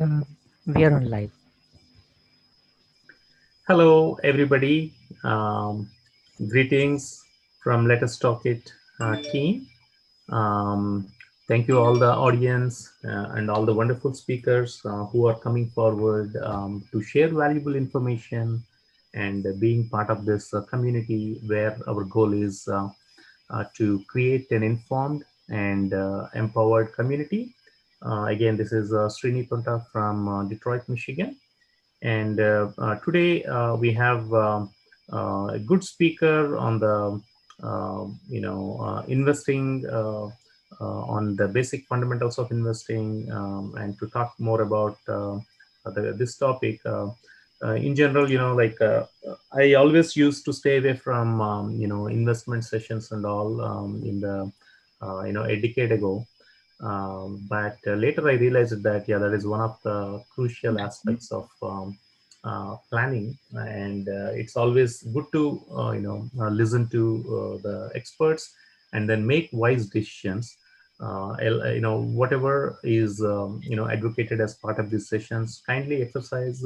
We are on live. Hello, everybody. Greetings from LetUsTalkIt team. Um, Thank you all the audience and all the wonderful speakers who are coming forward to share valuable information and being part of this community where our goal is to create an informed and empowered community. Again, this is Srini Punta from Detroit, Michigan. And today we have a good speaker on the investing on the basic fundamentals of investing, and to talk more about this topic. In general, I always used to stay away from investment sessions and all in the a decade ago. But later I realized that, yeah, that is one of the crucial aspects of planning, and it's always good to listen to the experts and then make wise decisions. Whatever is advocated as part of these sessions, kindly exercise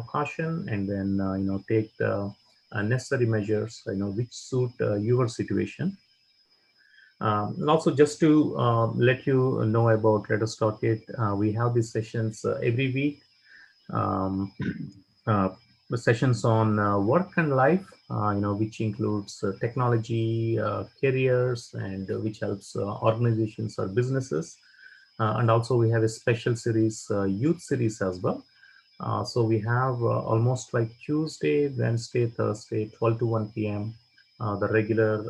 caution, and then take the necessary measures which suit your situation. And also, just to let you know about Let Us Talk It, we have these sessions every week. Um, uh, the sessions on work and life, which includes technology, careers, and which helps organizations or businesses. And also, we have a special series, youth series as well. So we have almost like Tuesday, Wednesday, Thursday, 12 to 1 p.m., the regular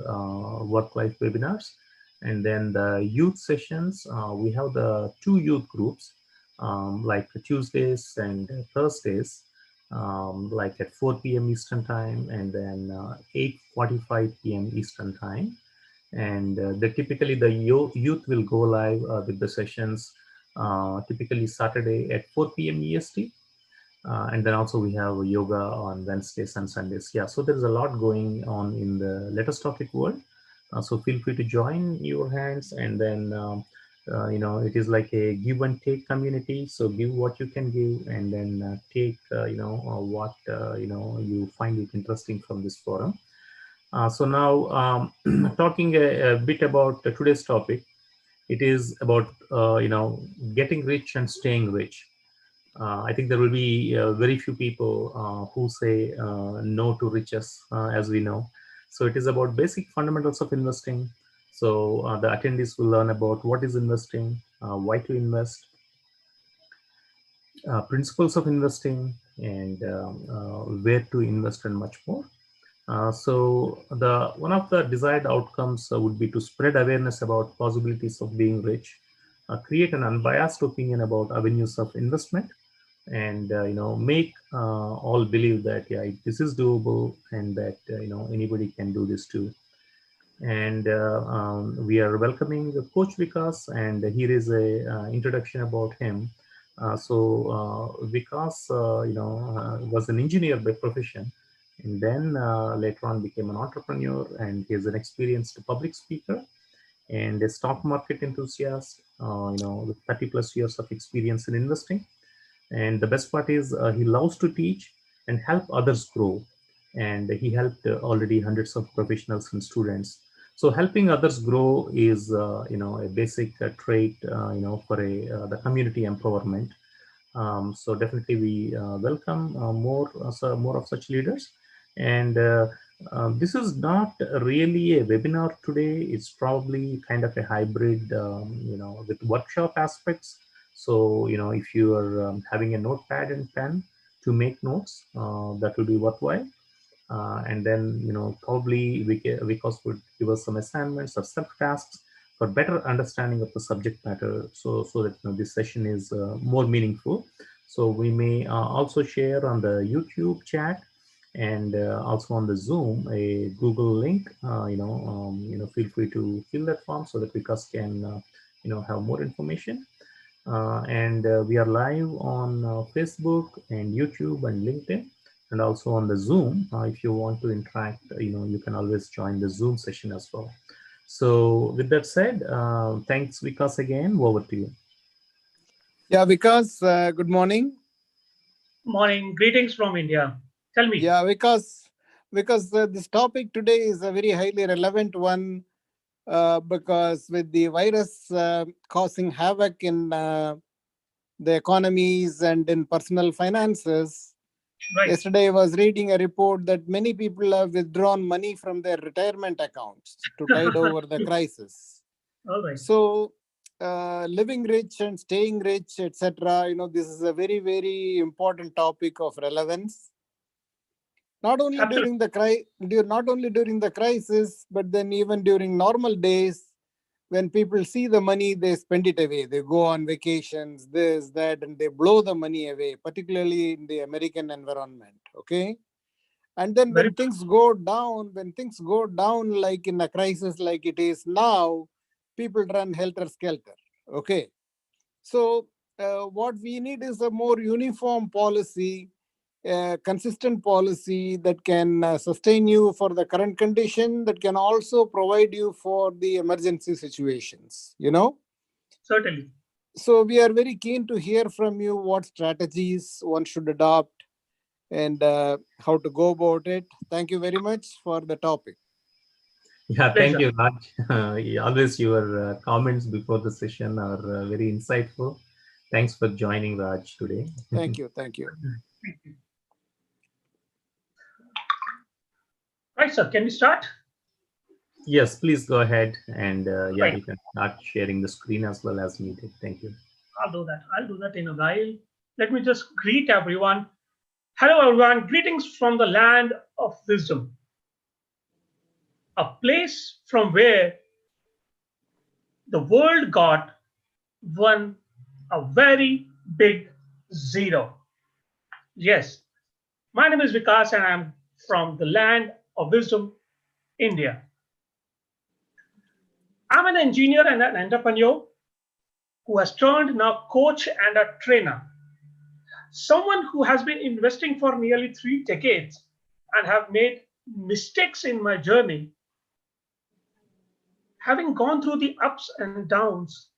work-life webinars. And then the youth sessions, we have the two youth groups, like Tuesdays and Thursdays, like at 4 p.m. Eastern Time, and then 8:45 p.m. Eastern Time. And typically the youth will go live with the sessions typically Saturday at 4 p.m. EST, and then also we have yoga on Wednesdays and Sundays. Yeah, so there's a lot going on in the Let Us Talk It world. So feel free to join your hands, and then it is like a give and take community. So give what you can give, and then take what you find it interesting from this forum. So now, talking a bit about today's topic, it is about getting rich and staying rich. I think there will be very few people who say no to riches, as we know. So it is about basic fundamentals of investing. So the attendees will learn about what is investing, why to invest, principles of investing, and where to invest, and much more. So the one of the desired outcomes would be to spread awareness about possibilities of being rich, create an unbiased opinion about avenues of investment, and make all believe that, yeah, this is doable, and that anybody can do this too. And we are welcoming Coach Vikas, and here is a introduction about him. Vikas was an engineer by profession, and then later on became an entrepreneur, and he is an experienced public speaker and a stock market enthusiast, with 30 plus years of experience in investing. And the best part is he loves to teach and help others grow. And he helped already hundreds of professionals and students. So helping others grow is, a basic trait, for the community empowerment. So definitely we welcome more of such leaders. And this is not really a webinar today. It's probably kind of a hybrid, with workshop aspects. So, if you are having a notepad and pen to make notes, that will be worthwhile. And then, probably Vikas would give us some assignments or sub-tasks for better understanding of the subject matter, so that this session is more meaningful. So we may also share on the YouTube chat, and also on the Zoom a Google link. Feel free to fill that form so that Vikas can have more information. And we are live on Facebook and YouTube and LinkedIn, and also on the Zoom. If you want to interact, you can always join the Zoom session as well. So with that said, thanks Vikas again. Over to you. Yeah, good morning. Morning. Greetings from India. Tell me. Yeah, this topic today is a very highly relevant one because with the virus causing havoc in the economies and in personal finances, Right. yesterday I was reading a report that many people have withdrawn money from their retirement accounts to tide over the crisis. All right. So, living rich and staying rich, etc. This is a very, very important topic of relevance. Not only Absolutely. not only during the crisis, but then even during normal days, when people see the money, they spend it away. They go on vacations, this, that, and they blow the money away, particularly in the American environment. Okay. And then Very when things go down, like in a crisis like it is now, people run helter skelter. Okay. So, what we need is a more uniform policy, consistent policy that can sustain you for the current condition, that can also provide you for the emergency situations. certainly. So, we are very keen to hear from you what strategies one should adopt and how to go about it. Thank you very much for the topic. Yeah, thank Pleasure. you, Raj. Always your comments before the session are very insightful. Thanks for joining, Raj, today. Thank you. Thank you. Thank you. Right, sir. Can we start? Yes, please go ahead, and yeah, Right. you can start sharing the screen as well as needed. Thank you. I'll do that. I'll do that in a while. Let me just greet everyone. Hello, everyone. Greetings from the land of wisdom, a place from where the world got one a very big zero. Yes, my name is Vikas, and I'm from the land of wisdom, India. I'm an engineer and an entrepreneur who has turned now coach and a trainer. Someone who has been investing for nearly 3 decades and have made mistakes in my journey. Having gone through the ups and downs,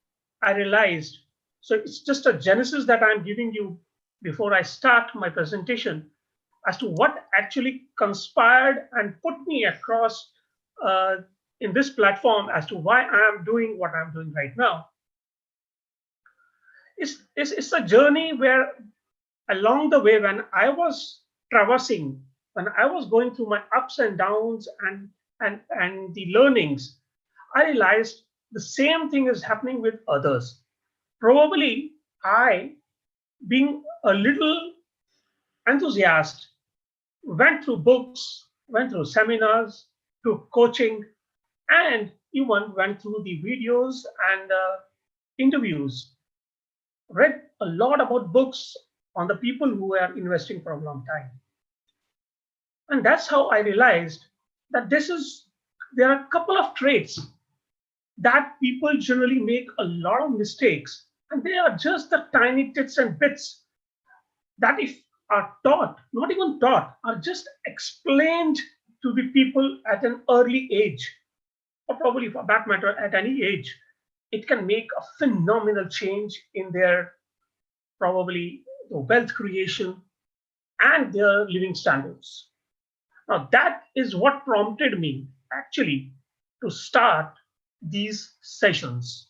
I realized. So it's just a genesis that I'm giving you before I start my presentation as to what actually conspired and put me across uh, in this platform as to why I am doing what I'm doing right now. It's a journey where along the way when I was traversing, when I was going through my ups and downs and the learnings, I realized the same thing is happening with others. Probably I, being a little enthusiast, went through books, went through seminars, took coaching, and even went through the videos and interviews, read a lot about books on the people who are investing for a long time. And that's how I realized that there are a couple of traits that people generally make a lot of mistakes. And they are just the tiny tits and bits that, if are taught, not even taught, are just explained to the people at an early age, or probably for that matter, at any age, it can make a phenomenal change in their probably wealth creation and their living standards. Now, that is what prompted me actually to start these sessions.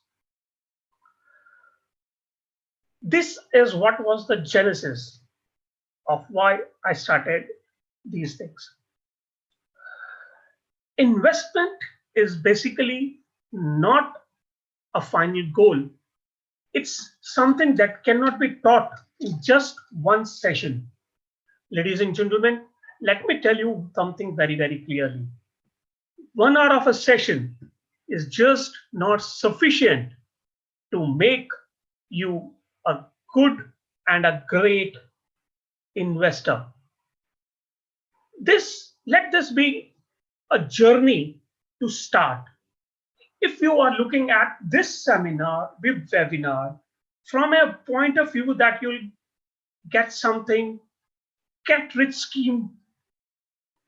This is what was the genesis of why I started these things. Investment is basically not a final goal, it's something that cannot be taught in just one session. Ladies and gentlemen, let me tell you something very, very clearly. 1 hour of a session is just not sufficient to make you a good and a great investor. Let this be a journey to start. If you are looking at this seminar, web webinar, from a point of view that you'll get something, get rich scheme,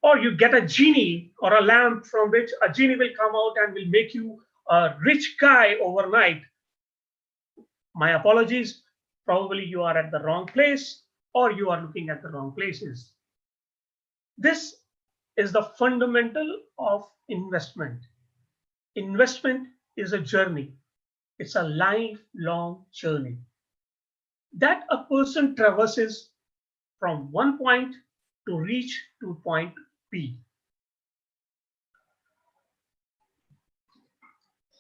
or you get a genie or a lamp from which a genie will come out and will make you a rich guy overnight, my apologies. Probably you are at the wrong place or you are looking at the wrong places. This is the fundamental of investment. Investment is a journey. It's a lifelong journey that a person traverses from one point to reach to point B.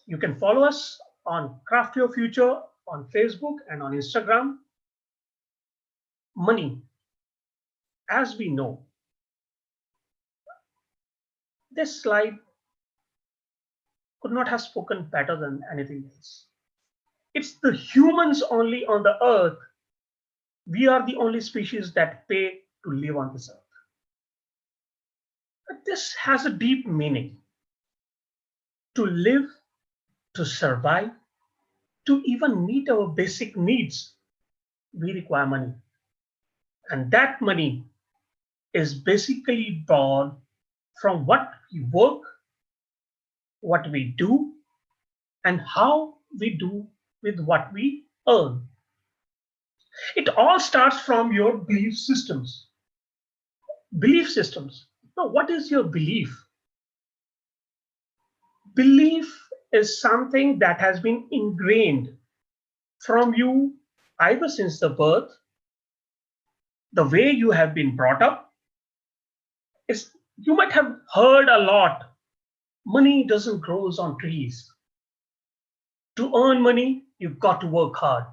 You can follow us on Craft Your Future on Facebook and on Instagram. Money, as we know, this slide could not have spoken better than anything else. It's the humans only on the earth. We are the only species that pay to live on this earth. But this has a deep meaning. To live, to survive, to even meet our basic needs, we require money. And that money is basically born from what we work, what we do, and how we do with what we earn. It all starts from your belief systems. Belief systems. Now, what is your belief? Belief is something that has been ingrained from you either since the birth, the way you have been brought up. Is you might have heard a lot. Money doesn't grow on trees. To earn money, you've got to work hard.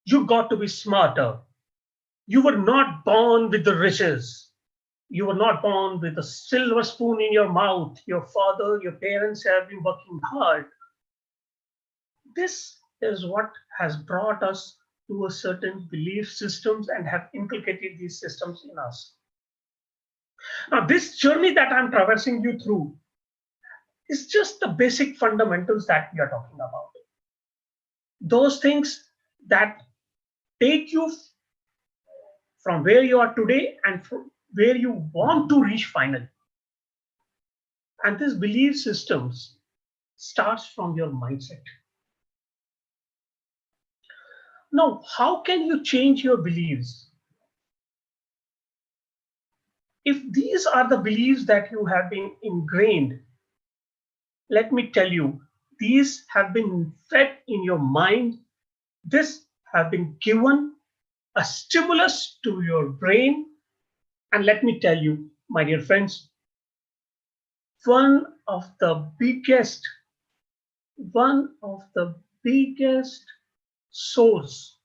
You've got to be smarter. You were not born with the riches. You were not born with a silver spoon in your mouth. Your father, your parents have been working hard. This is what has brought us to a certain belief systems and have inculcated these systems in us. Now, this journey that I'm traversing you through is just the basic fundamentals that we are talking about. Those things that take you from where you are today and from where you want to reach finally. And this belief systems starts from your mindset. Now, how can you change your beliefs? If these are the beliefs that you have been ingrained, let me tell you, these have been fed in your mind. This have been given a stimulus to your brain. And let me tell you, my dear friends, one of the biggest source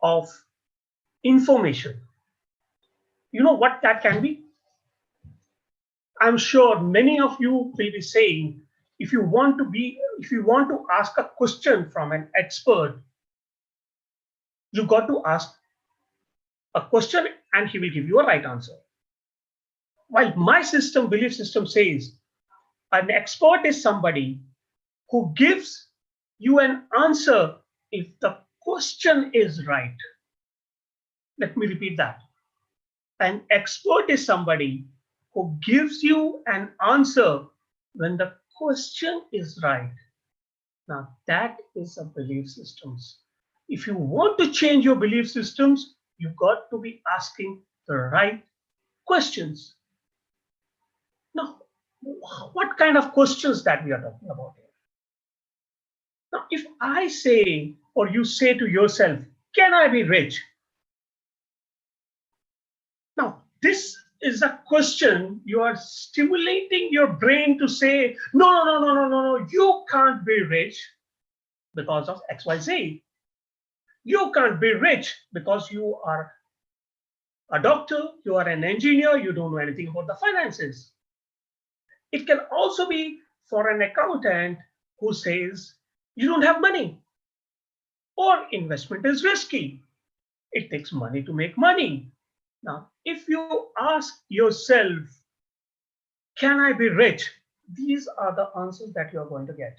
of information. You know what that can be? I'm sure many of you will be saying, if you want to ask a question from an expert, you got to ask a question and he will give you a right answer. While my belief system says an expert is somebody who gives you an answer if the question is right. Let me repeat that. An expert is somebody who gives you an answer when the question is right. Now, that is a belief systems. If you want to change your belief systems, you've got to be asking the right questions. Now, what kind of questions that we are talking about here? Now, if I say, or you say to yourself, can I be rich? Now, this is a question you are stimulating your brain to say, no, you can't be rich because of XYZ. You can't be rich because you are a doctor, you are an engineer, you don't know anything about the finances. It can also be for an accountant who says, you don't have money, or investment is risky. It takes money to make money. Now, if you ask yourself, can I be rich? These are the answers that you're going to get.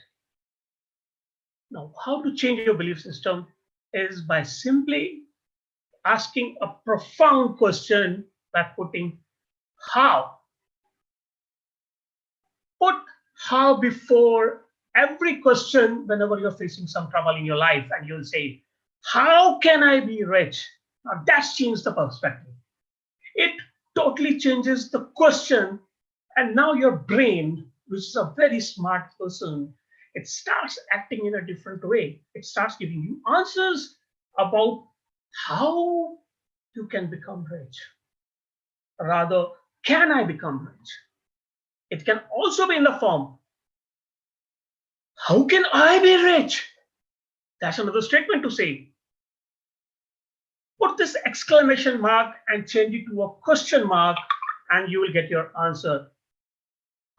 Now, how to change your belief system is by simply asking a profound question by putting how. Put how before every question whenever you're facing some trouble in your life, and you'll say, how can I be rich? Now that's changed the perspective. It totally changes the question. And now your brain, which is a very smart person, it starts acting in a different way. It starts giving you answers about how you can become rich. Rather, can I become rich? It can also be in the form, how can I be rich? That's another statement to say. Put this exclamation mark and change it to a question mark, and you will get your answer.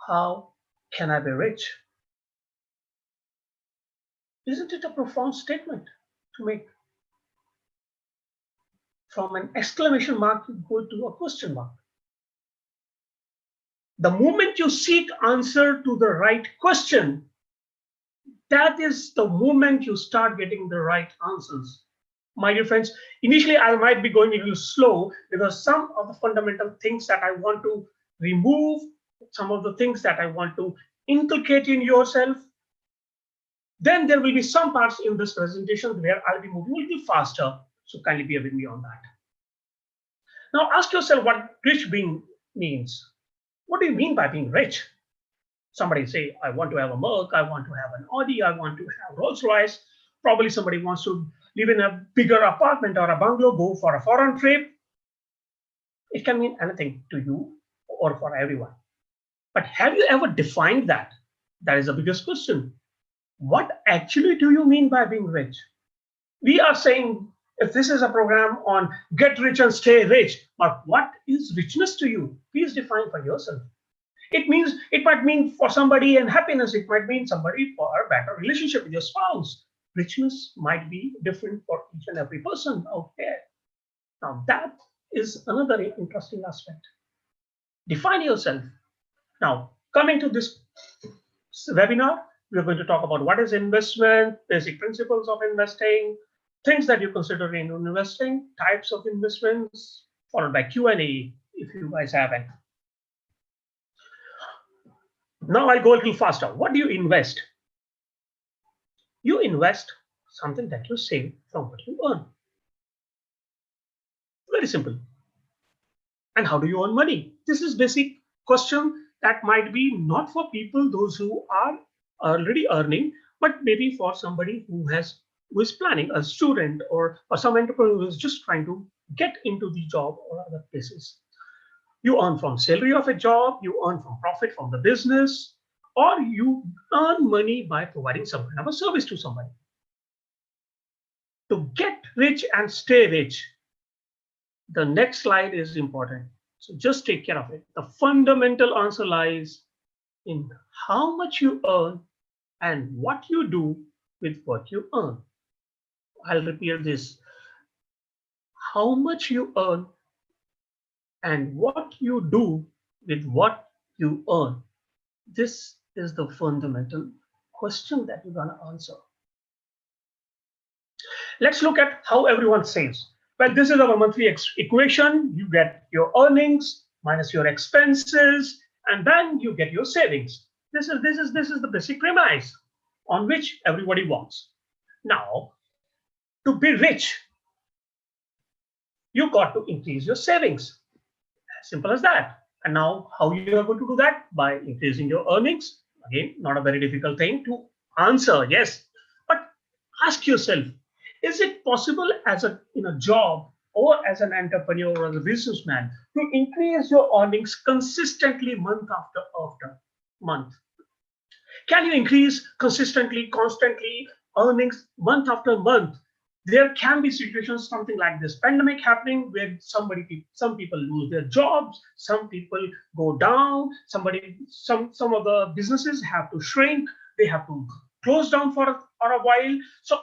How can I be rich? Isn't it a profound statement to make? From an exclamation mark, you go to a question mark. The moment you seek answer to the right question, that is the moment you start getting the right answers. My dear friends, initially I might be going a little slow because some of the fundamental things that I want to remove, some of the things that I want to inculcate in yourself, then there will be some parts in this presentation where I'll be moving a little faster. So kindly bear with me on that. Now ask yourself what rich being means. What do you mean by being rich? Somebody say, I want to have a Merc, I want to have an Audi, I want to have Rolls Royce. Probably somebody wants to live in a bigger apartment or a bungalow, go for a foreign trip. It can mean anything to you or for everyone. But have you ever defined that? That is the biggest question. What actually do you mean by being rich? We are saying, if this is a program on get rich and stay rich, but what is richness to you? Please define for yourself. It might mean for somebody and happiness, it might mean somebody for a better relationship with your spouse. Richness might be different for each and every person out there. Now that is another interesting aspect. Define yourself. Now, coming to this webinar, we are going to talk about what is investment, basic principles of investing, things that you consider in investing, types of investments, followed by Q&A if you guys have any. Now I'll go a little faster. What do you invest? You invest something that you save from what you earn. Very simple. And how do you earn money? This is basic question that might be not for people, those who are already earning, but maybe for somebody who is planning, a student or some entrepreneur who is just trying to get into the job or other places. You earn from salary of a job, you earn from profit from the business, or you earn money by providing some kind of a service to somebody. To get rich and stay rich, the next slide is important. So just take care of it. The fundamental answer lies in how much you earn and what you do with what you earn. I'll repeat this. How much you earn and what you do with what you earn. This is the fundamental question that you're going to answer. Let's look at how everyone saves. Well, this is our monthly equation. You get your earnings minus your expenses, and then you get your savings. This is the basic premise on which everybody works. Now, to be rich, you got to increase your savings. As simple as that. And now, how you are going to do that? By increasing your earnings. Again, not a very difficult thing to answer, yes. But ask yourself, is it possible in a job or as an entrepreneur or as a businessman to increase your earnings consistently month after month? Can you increase consistently, constantly earnings month after month? There can be situations, something like this pandemic happening, where some people lose their jobs, some people go down, some of the businesses have to shrink, they have to close down for a while. So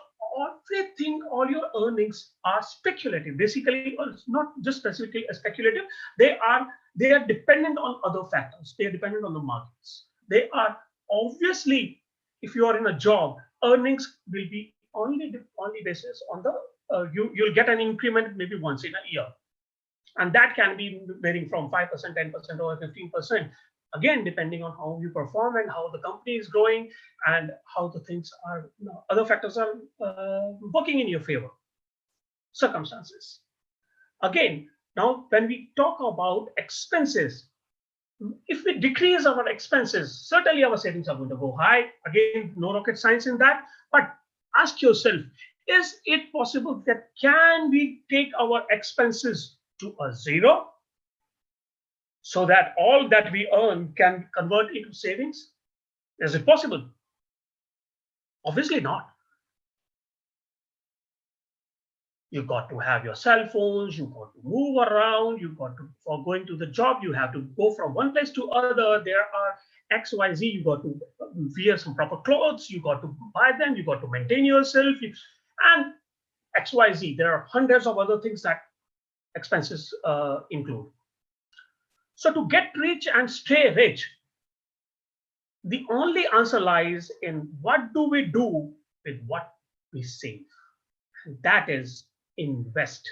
everything, all your earnings are speculative. Basically, it's not just specifically speculative. They are dependent on other factors. They are dependent on the markets. They are obviously, if you are in a job, earnings will be only basis on the you'll get an increment maybe once in a year, and that can be varying from 5%, 10%, or 15%. Again, depending on how you perform and how the company is growing and how the things are, other factors are working in your favor, circumstances. Again, now when we talk about expenses, if we decrease our expenses, certainly our savings are going to go high. Again, no rocket science in that. But ask yourself, is it possible that can we take our expenses to a zero so that all that we earn can convert into savings? Is it possible? Obviously not. You got to have your cell phones, you got to move around, you got to, for going to the job, you have to go from one place to other. There are XYZ, you got to wear some proper clothes, you got to buy them, you got to maintain yourself, and XYZ. There are hundreds of other things that expenses include. So to get rich and stay rich, the only answer lies in what do we do with what we save. And that is invest.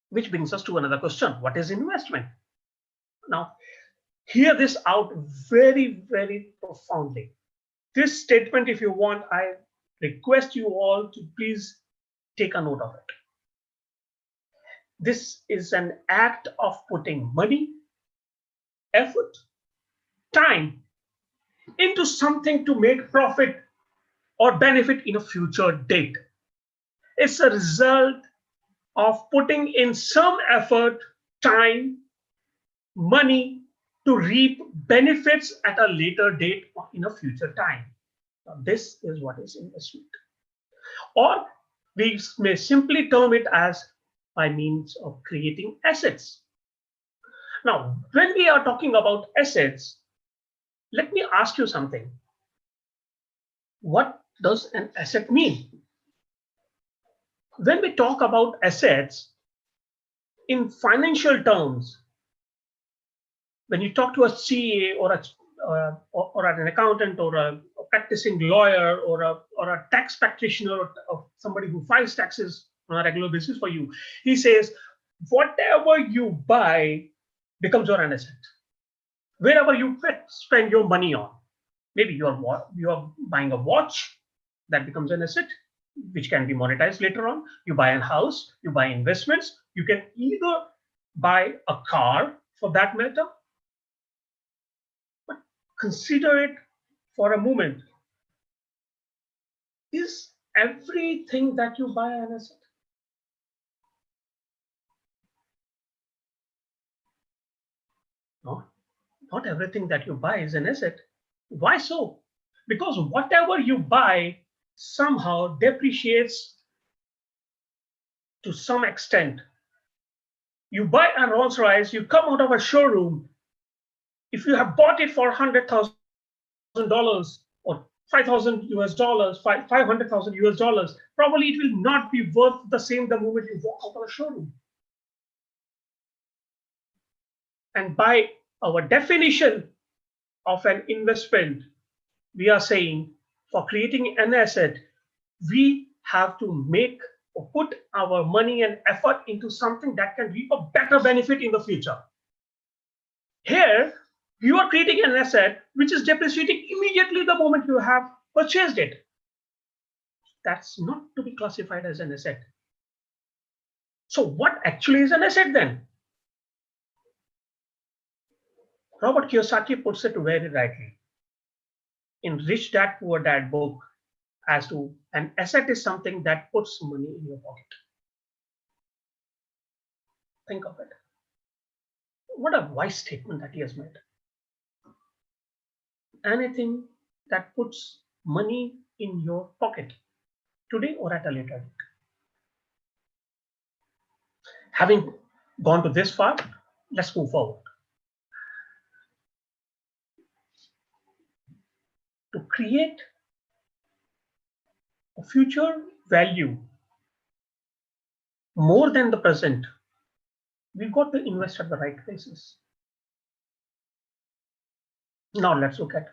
Which brings us to another question. What is investment? Now, hear this out very, very profoundly. This statement, if you want, I request you all to please take a note of it. This is an act of putting money, effort, time into something to make profit or benefit in a future date. It's a result of putting in some effort, time, money to reap benefits at a later date or in a future time. Now, this is what is investment. Or we may simply term it as by means of creating assets. Now, when we are talking about assets, let me ask you something. What does an asset mean? When we talk about assets in financial terms, when you talk to a CA or an accountant or a practicing lawyer or a tax practitioner or somebody who files taxes on a regular basis for you, he says, whatever you buy becomes your asset. Wherever you spend your money on, maybe you are buying a watch, that becomes an asset, which can be monetized later on. You buy a house, you buy investments. You can either buy a car for that matter. But consider it for a moment. Is everything that you buy an asset? No, not everything that you buy is an asset. Why so? Because whatever you buy somehow depreciates to some extent. You buy a Rolls Royce, you come out of a showroom. If you have bought it for $100,000 or $5,000, $500,000, probably it will not be worth the same the moment you walk out of a showroom. And by our definition of an investment, we are saying for creating an asset, we have to make or put our money and effort into something that can reap a better benefit in the future. Here, you are creating an asset which is depreciating immediately the moment you have purchased it. That's not to be classified as an asset. So what actually is an asset then? Robert Kiyosaki puts it very rightly in Rich Dad Poor Dad book as to an asset is something that puts money in your pocket. Think of it. What a wise statement that he has made. Anything that puts money in your pocket today or at a later date. Having gone to this far, let's move forward. To create a future value more than the present, we've got to invest at the right places. Now let's look at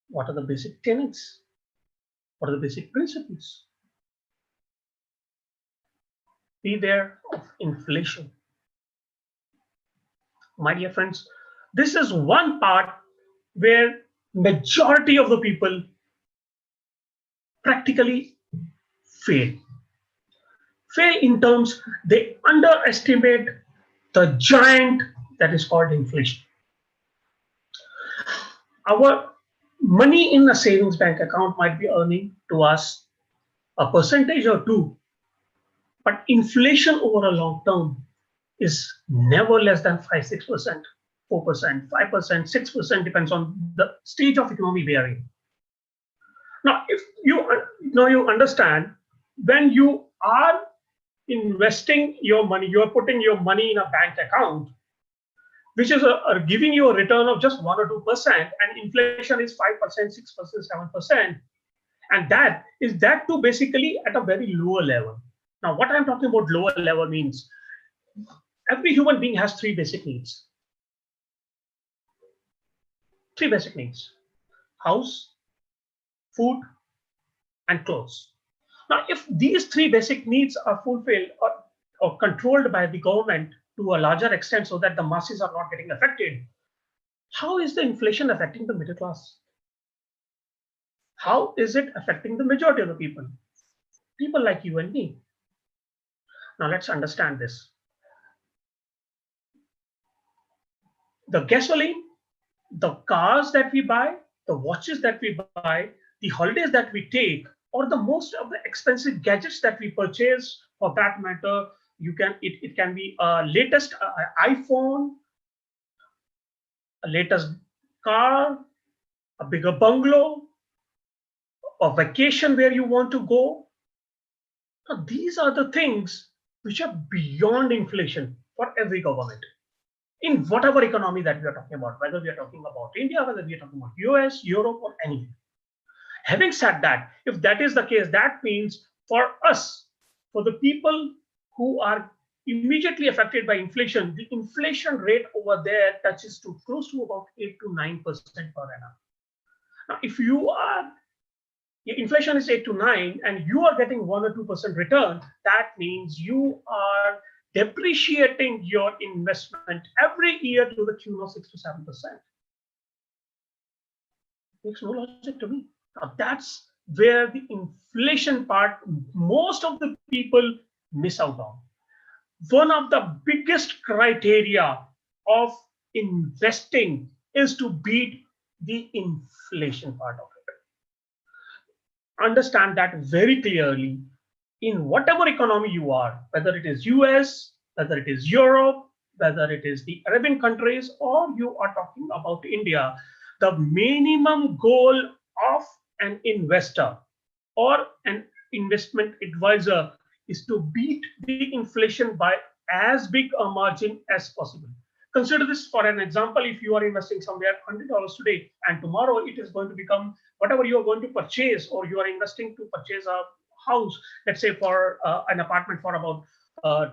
what are the basic tenets, what are the basic principles. Beware of inflation. My dear friends, this is one part where majority of the people practically fail. Fail in terms they underestimate the giant that is called inflation. Our money in a savings bank account might be earning to us a percentage or two, but inflation over a long term is never less than 5, 6%, 4%, 5%, 6%, depends on the stage of economy we are in. Now, if you understand, when you are investing your money, you are putting your money in a bank account, which is giving you a return of just 1 or 2%, and inflation is 5%, 6%, 7%, and that too basically at a very lower level. Now, what I'm talking about lower level means every human being has three basic needs. Three basic needs: house, food, and clothes. Now, if these three basic needs are fulfilled or controlled by the government to a larger extent so that the masses are not getting affected, how is the inflation affecting the middle class? How is it affecting the majority of the people? People like you and me. Now, let's understand this. The gasoline, the cars that we buy, the watches that we buy, the holidays that we take, or the most of the expensive gadgets that we purchase, for that matter, it can be a latest iPhone, a latest car, a bigger bungalow, a vacation where you want to go. Now, these are the things which are beyond inflation for every government in whatever economy that we are talking about, whether we are talking about India, whether we are talking about US, Europe, or anywhere. Having said that, if that is the case, that means for us, for the people who are immediately affected by inflation, the inflation rate over there touches to close to about 8 to 9% per annum. Now, if inflation is 8 to 9 and you are getting 1 or 2% return, that means you are depreciating your investment every year to the tune of 6 to 7%. Makes no logic to me. Now, that's where the inflation part most of the people miss out on. One of the biggest criteria of investing is to beat the inflation part of it. Understand that very clearly. In whatever economy you are, whether it is US, whether it is Europe, whether it is the Arabian countries, or you are talking about India, the minimum goal of an investor or an investment advisor is to beat the inflation by as big a margin as possible. Consider this for an example. If you are investing somewhere $100 today, and tomorrow it is going to become whatever you are going to purchase, or you are investing to purchase a house, let's say for an apartment for about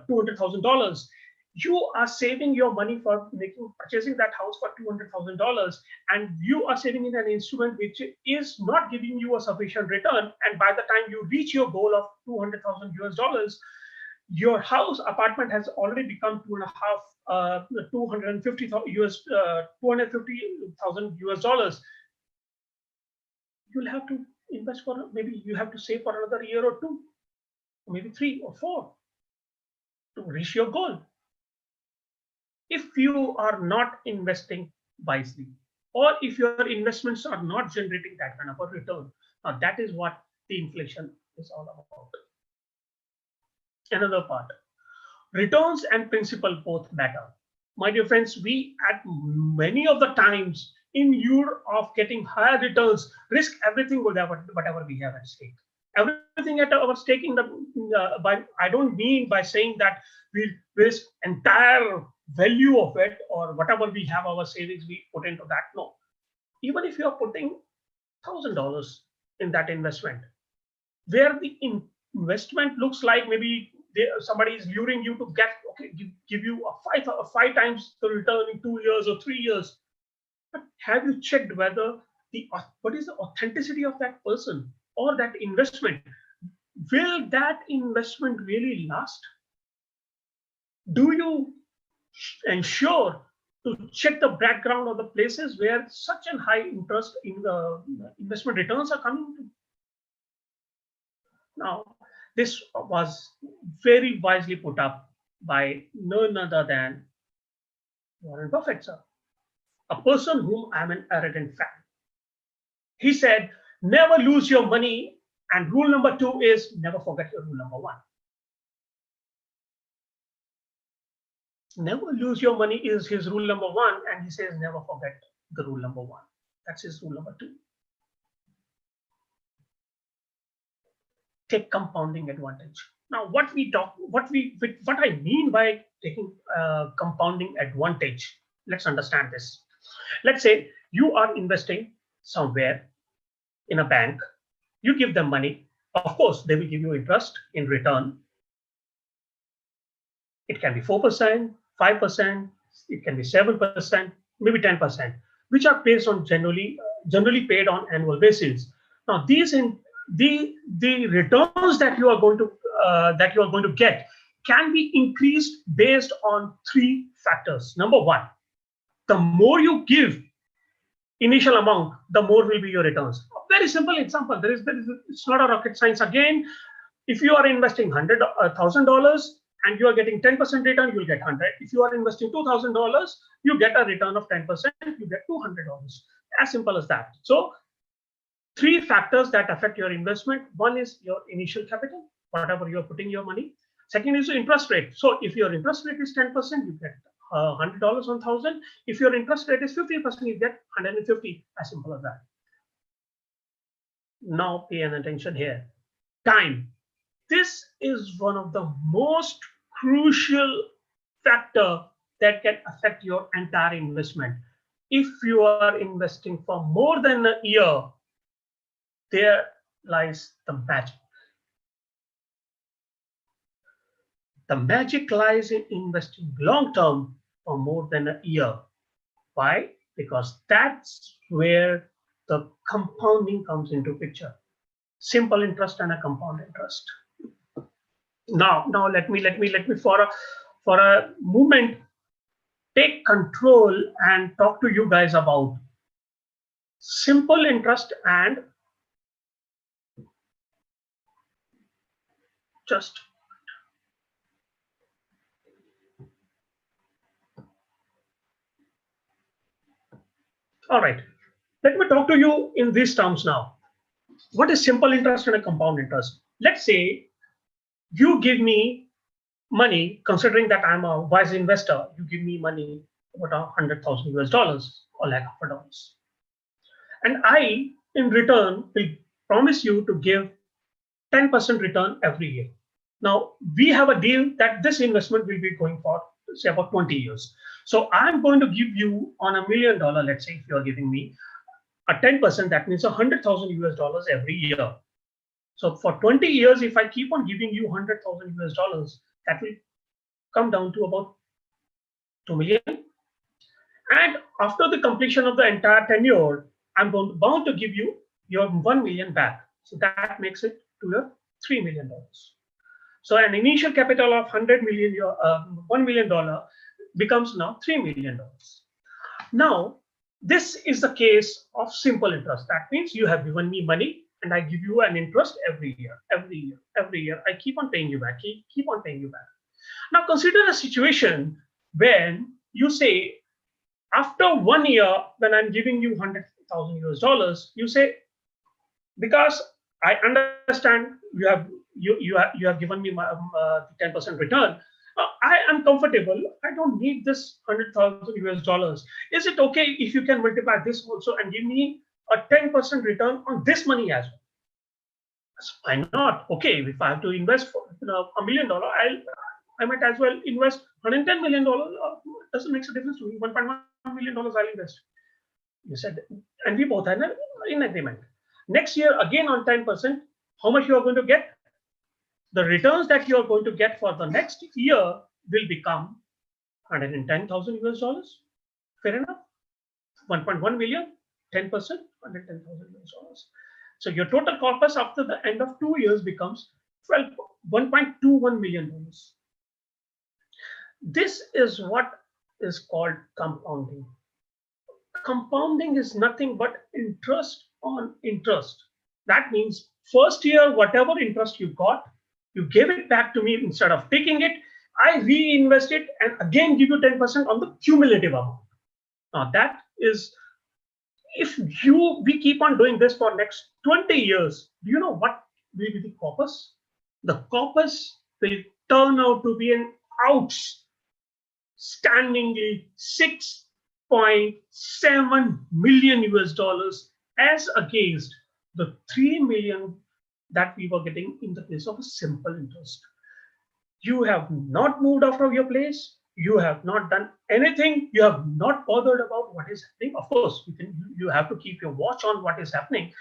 $200,000, you are saving your money for purchasing that house for $200,000, and you are saving in an instrument which is not giving you a sufficient return. And by the time you reach your goal of $200,000, your house apartment has already become 250,000 US dollars. You'll have to invest for, maybe you have to save for another year or two, or maybe 3 or 4 to reach your goal. If you are not investing wisely, or if your investments are not generating that kind of a return, now that is what the inflation is all about. Another part, returns and principal both matter. My dear friends, we at many of the times, in view of getting higher returns, risk everything whatever we have at stake. Everything at our stake I don't mean by saying that we risk entire value of it, or whatever we have our savings we put into that. No, even if you are putting $1,000 in that investment, where the investment looks like maybe somebody is luring you to give you a five times the return in 2 years or 3 years. But have you checked whether what is the authenticity of that person or that investment? Will that investment really last? Do you ensure to check the background of the places where such a high interest in the investment returns are coming to. Now, this was very wisely put up by none other than Warren Buffett, sir, a person whom I'm an ardent fan. He said, never lose your money, and rule number 2 is never forget your rule number 1. Never lose your money is his rule number 1, and he says never forget the rule number 1. That's his rule number 2. Take compounding advantage. Now, what I mean by taking compounding advantage, let's understand this. Let's say you are investing somewhere in a bank. You give them money. Of course, they will give you interest in return. It can be 4%, 5%, it can be 7%, maybe 10%, which are based on generally paid on annual basis. Now, the returns that you are going to get can be increased based on 3 factors. Number 1, the more you give initial amount, the more will be your returns. A very simple example. It's not a rocket science. Again, if you are investing $1,000 and you are getting 10% return, you'll get 100. If you are investing $2,000, you get a return of 10%, you get $200. As simple as that. So 3 factors that affect your investment. 1 is your initial capital, whatever you're putting your money. Second is the interest rate. So if your interest rate is 10%, you get $100 on 1,000. If your interest rate is 50%, you get 150. As simple as that. Now pay attention here. Time. This is one of the most crucial factor that can affect your entire investment. If you are investing for more than a year, there lies the magic. The magic lies in investing long term for more than a year. Why? Because that's where the compounding comes into picture. Simple interest and a compound interest. Now let me for a moment take control and talk to you guys about simple interest and just all right. Let me talk to you in these terms now. What is simple interest and a compound interest? Let's say you give me money, considering that I'm a wise investor, you give me money about $100,000 or lakh of dollars. And I, in return, will promise you to give 10% return every year. Now, we have a deal that this investment will be going for, say, about 20 years. So I'm going to give you on $1 million, let's say, if you're giving me a 10%, that means $100,000 every year. So for 20 years, if I keep on giving you $100,000, that will come down to about 2 million. And after the completion of the entire tenure, I'm bound to give you your 1 million back. So that makes it to your $3 million. So an initial capital of $100 million, $1 million becomes now $3 million. Now, this is the case of simple interest. That means you have given me money and I give you an interest every year. I keep on paying you back, keep on paying you back. Now consider a situation when you say, after 1 year, when I'm giving you $100,000, you say, because I understand you have given me my 10% return. I am comfortable. I don't need this $100,000. Is it okay if you can multiply this also and give me a 10% return on this money as well? Why not? Okay, if I have to invest for $1 million, I might as well invest $110 million. Doesn't make a difference to me. $1.1 million I'll invest. You said, and we both are in agreement. Next year, again on 10%, how much you are going to get? The returns that you are going to get for the next year will become $110,000. Fair enough? 1.1 million, 10%, $110,000. So your total corpus after the end of 2 years becomes $1.21 million. This is what is called compounding. Compounding is nothing but interest on interest. That means first year, whatever interest you got, you gave it back to me. Instead of taking it, I reinvest it and again give you 10% on the cumulative amount. Now that is, if we keep on doing this for next 20 years, do you know what will be the corpus? The corpus will turn out to be an outstandingly 6.7 million US dollars as against the 3 million that we were getting in the place of a simple interest. You have not moved out of your place. You have not done anything. You have not bothered about what is happening. Of course, you have to keep your watch on what is happening,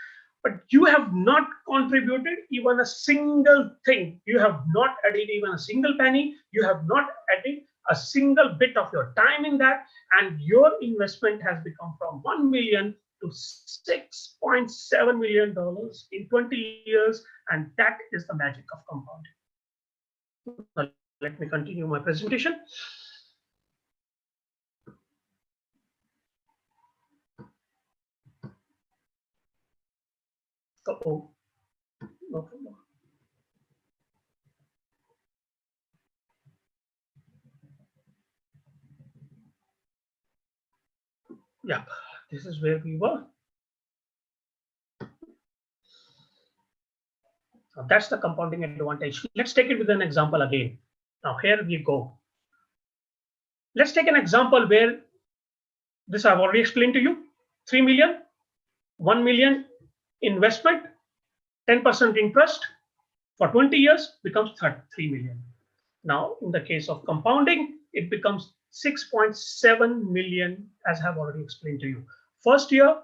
but you have not contributed even a single thing. You have not added even a single penny. You have not added a single bit of your time in that, and your investment has become from 1 million to $6.7 million in 20 years, and that is the magic of compounding. Now, let me continue my presentation. Oh, no problem. Yeah, this is where we were. So that's the compounding advantage. Let's take it with an example again. Now here we go. Let's take an example where this I've already explained to you. 3 million, 1 million investment, 10% interest for 20 years becomes 3 million. Now, in the case of compounding, it becomes 6.7 million, as I have already explained to you. First year,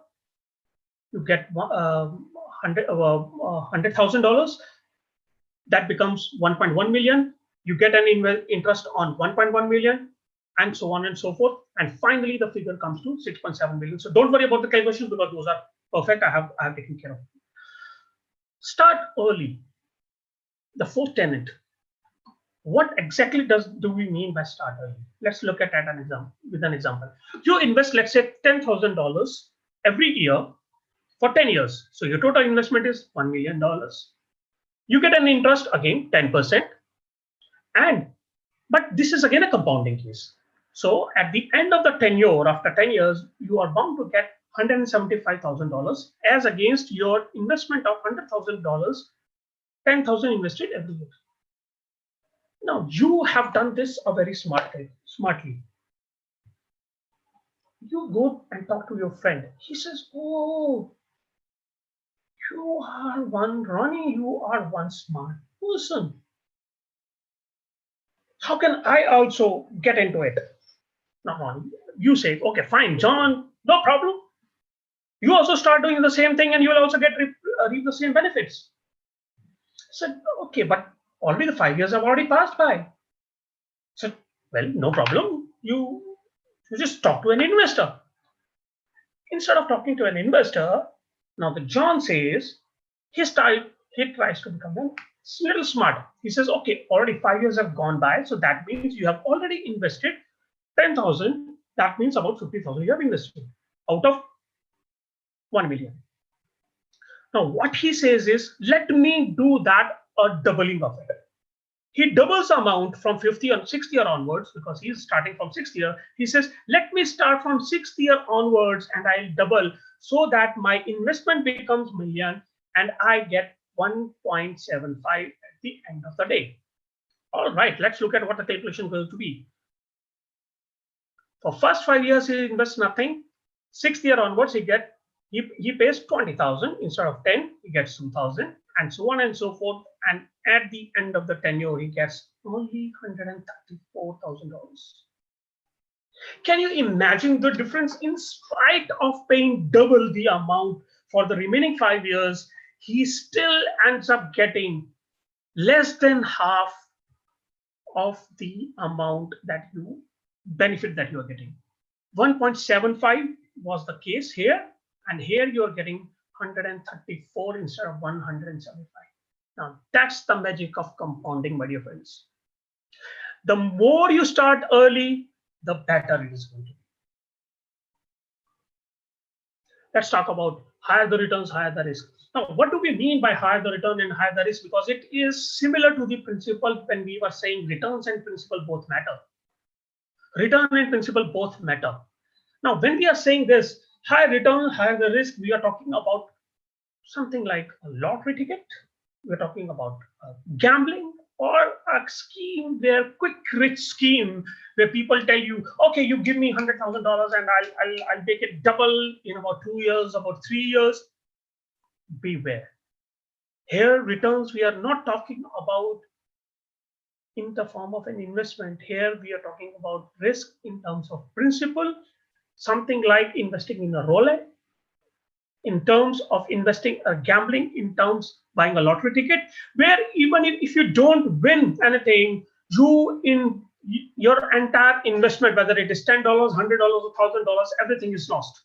you get $100,000. That becomes 1.1 million. You get an interest on 1.1 million, and so on and so forth. And finally, the figure comes to 6.7 million. So don't worry about the calculations because those are perfect. I have taken care of. Start early. The fourth tenet. What exactly do we mean by start early? Let's look at an example with an example. You invest, let's say, $10,000 every year for 10 years. So your total investment is $1 million. You get an interest again, 10%. But this is again a compounding case. So at the end of the tenure, after 10 years, you are bound to get $175,000 as against your investment of $100,000, 10,000 invested every year. Now you have done this a very smartly. You go and talk to your friend. He says, "Oh, you are one Ronnie. You are one smart person. How can I also get into it?" Now you say, "Okay, fine, John, no problem. You also start doing the same thing, and you will also reap the same benefits." I said, "Okay, but already the 5 years have already passed by." I said, "Well, no problem. You just talk to an investor." Instead of talking to an investor, now the John says he tries to become a little smarter. He says, "Okay, already 5 years have gone by, so that means you have already invested 10,000. That means about 50,000 you have invested out of 1 million. Now what he says is, let me do that a doubling of it." He doubles the amount from 6th year onwards because he's starting from 6th year. He says, "Let me start from 6th year onwards and I'll double so that my investment becomes million and I get 1.75 at the end of the day." All right, let's look at what the calculation is going to be. For first 5 years, he invests nothing. 6th year onwards, he pays 20,000 instead of 10. He gets 2,000, and so on and so forth. And at the end of the tenure, he gets only $134,000. Can you imagine the difference? In spite of paying double the amount for the remaining 5 years, he still ends up getting less than half of the amount benefit that you are getting. 1.75 was the case here, and here you are getting 134 instead of 175. Now that's the magic of compounding, my dear friends. The more you start early, the better it is going to be. Let's talk about higher the returns, higher the risk. Now, what do we mean by higher the return and higher the risk? Because it is similar to the principle when we were saying returns and principle both matter. Return and principle both matter. Now, when we are saying this, higher return, higher the risk, we are talking about something like a lottery ticket. We're talking about gambling, or a scheme where quick rich scheme where people tell you, okay, you give me $100,000 and I'll make it double in about 2 years, about 3 years. Beware. Here, returns we are not talking about in the form of an investment. Here we are talking about risk in terms of principle, something like investing in a Rolex, in terms of investing or gambling, in terms buying a lottery ticket, where even if you don't win anything, you in your entire investment, whether it is $10, $100, or $1,000, everything is lost.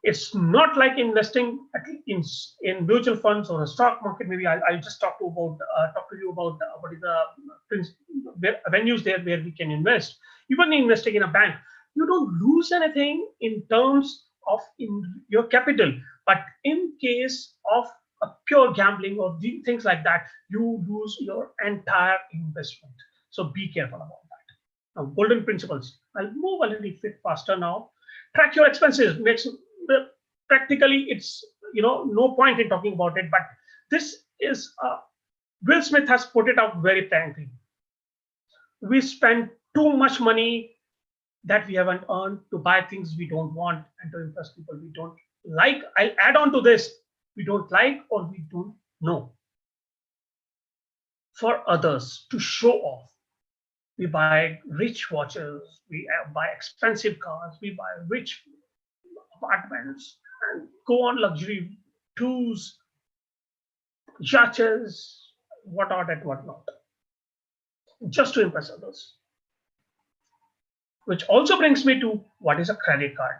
It's not like investing in mutual funds or a stock market. Maybe I'll just talk to you about what is the venues there where we can invest. Even investing in a bank, you don't lose anything in terms of in your capital, but in case of a pure gambling or things like that, you lose your entire investment. So be careful about that. Now, golden principles. I'll move a little bit faster now. Track your expenses. Practically, it's no point in talking about it, but this is Will Smith has put it out very frankly. We spend too much money that we haven't earned to buy things we don't want and to impress people we don't like. I'll add on to this: we don't like or we don't know. For others to show off, we buy rich watches, we buy expensive cars, we buy rich apartments, and go on luxury tours, yachts, whatnot and whatnot, just to impress others. Which also brings me to what is a credit card.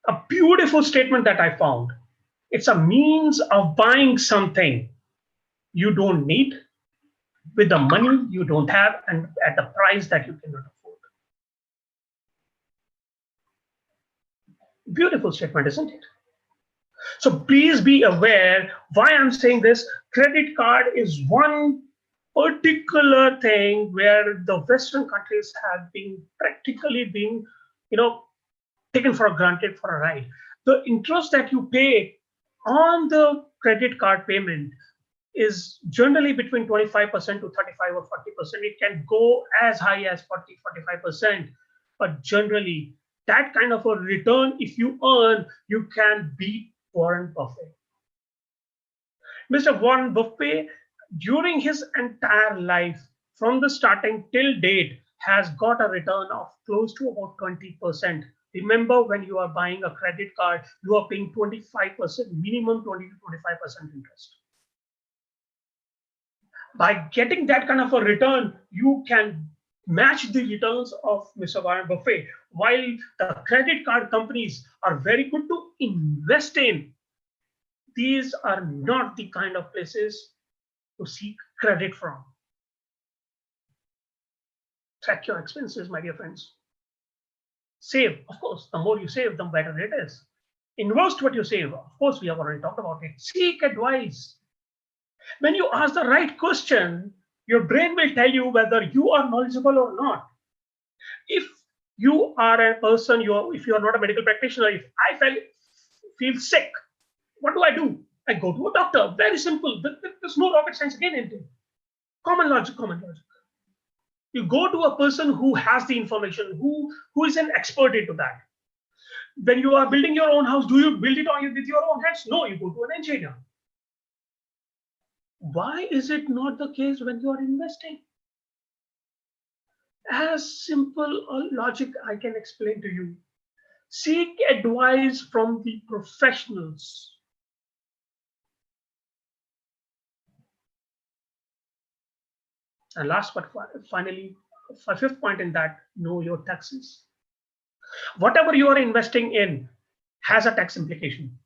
A beautiful statement that I found. It's a means of buying something you don't need with the money you don't have and at the price that you cannot afford. Beautiful statement, isn't it? So please be aware why I'm saying this. Credit card is one particular thing where the Western countries have been practically being, taken for granted for a ride. The interest that you pay on the credit card payment is generally between 25% to 35 or 40%. It can go as high as 40, 45%, but generally that kind of a return, if you earn, you can beat Warren Buffett. Mr. Warren Buffett, during his entire life, from the starting till date, has got a return of close to about 20%. Remember, when you are buying a credit card, you are paying 25%, minimum 20 to 25% interest. By getting that kind of a return, you can match the returns of Mr. Warren Buffett. While the credit card companies are very good to invest in, these are not the kind of places to seek credit from. Track your expenses, my dear friends. Save, of course, the more you save, the better it is. Invest what you save. Of course, we have already talked about it. Seek advice. When you ask the right question, your brain will tell you whether you are knowledgeable or not. If you are a person, if you are not a medical practitioner, if I feel sick, what do? I go to a doctor. Very simple. There's no rocket science again in it. Common logic. You go to a person who has the information, who is an expert into that. When you are building your own house, do you build it with your own hands? No, you go to an engineer. Why is it not the case when you are investing? As simple a logic I can explain to you. Seek advice from the professionals. And last but finally, fifth point in that, know your taxes. Whatever you are investing in has a tax implication,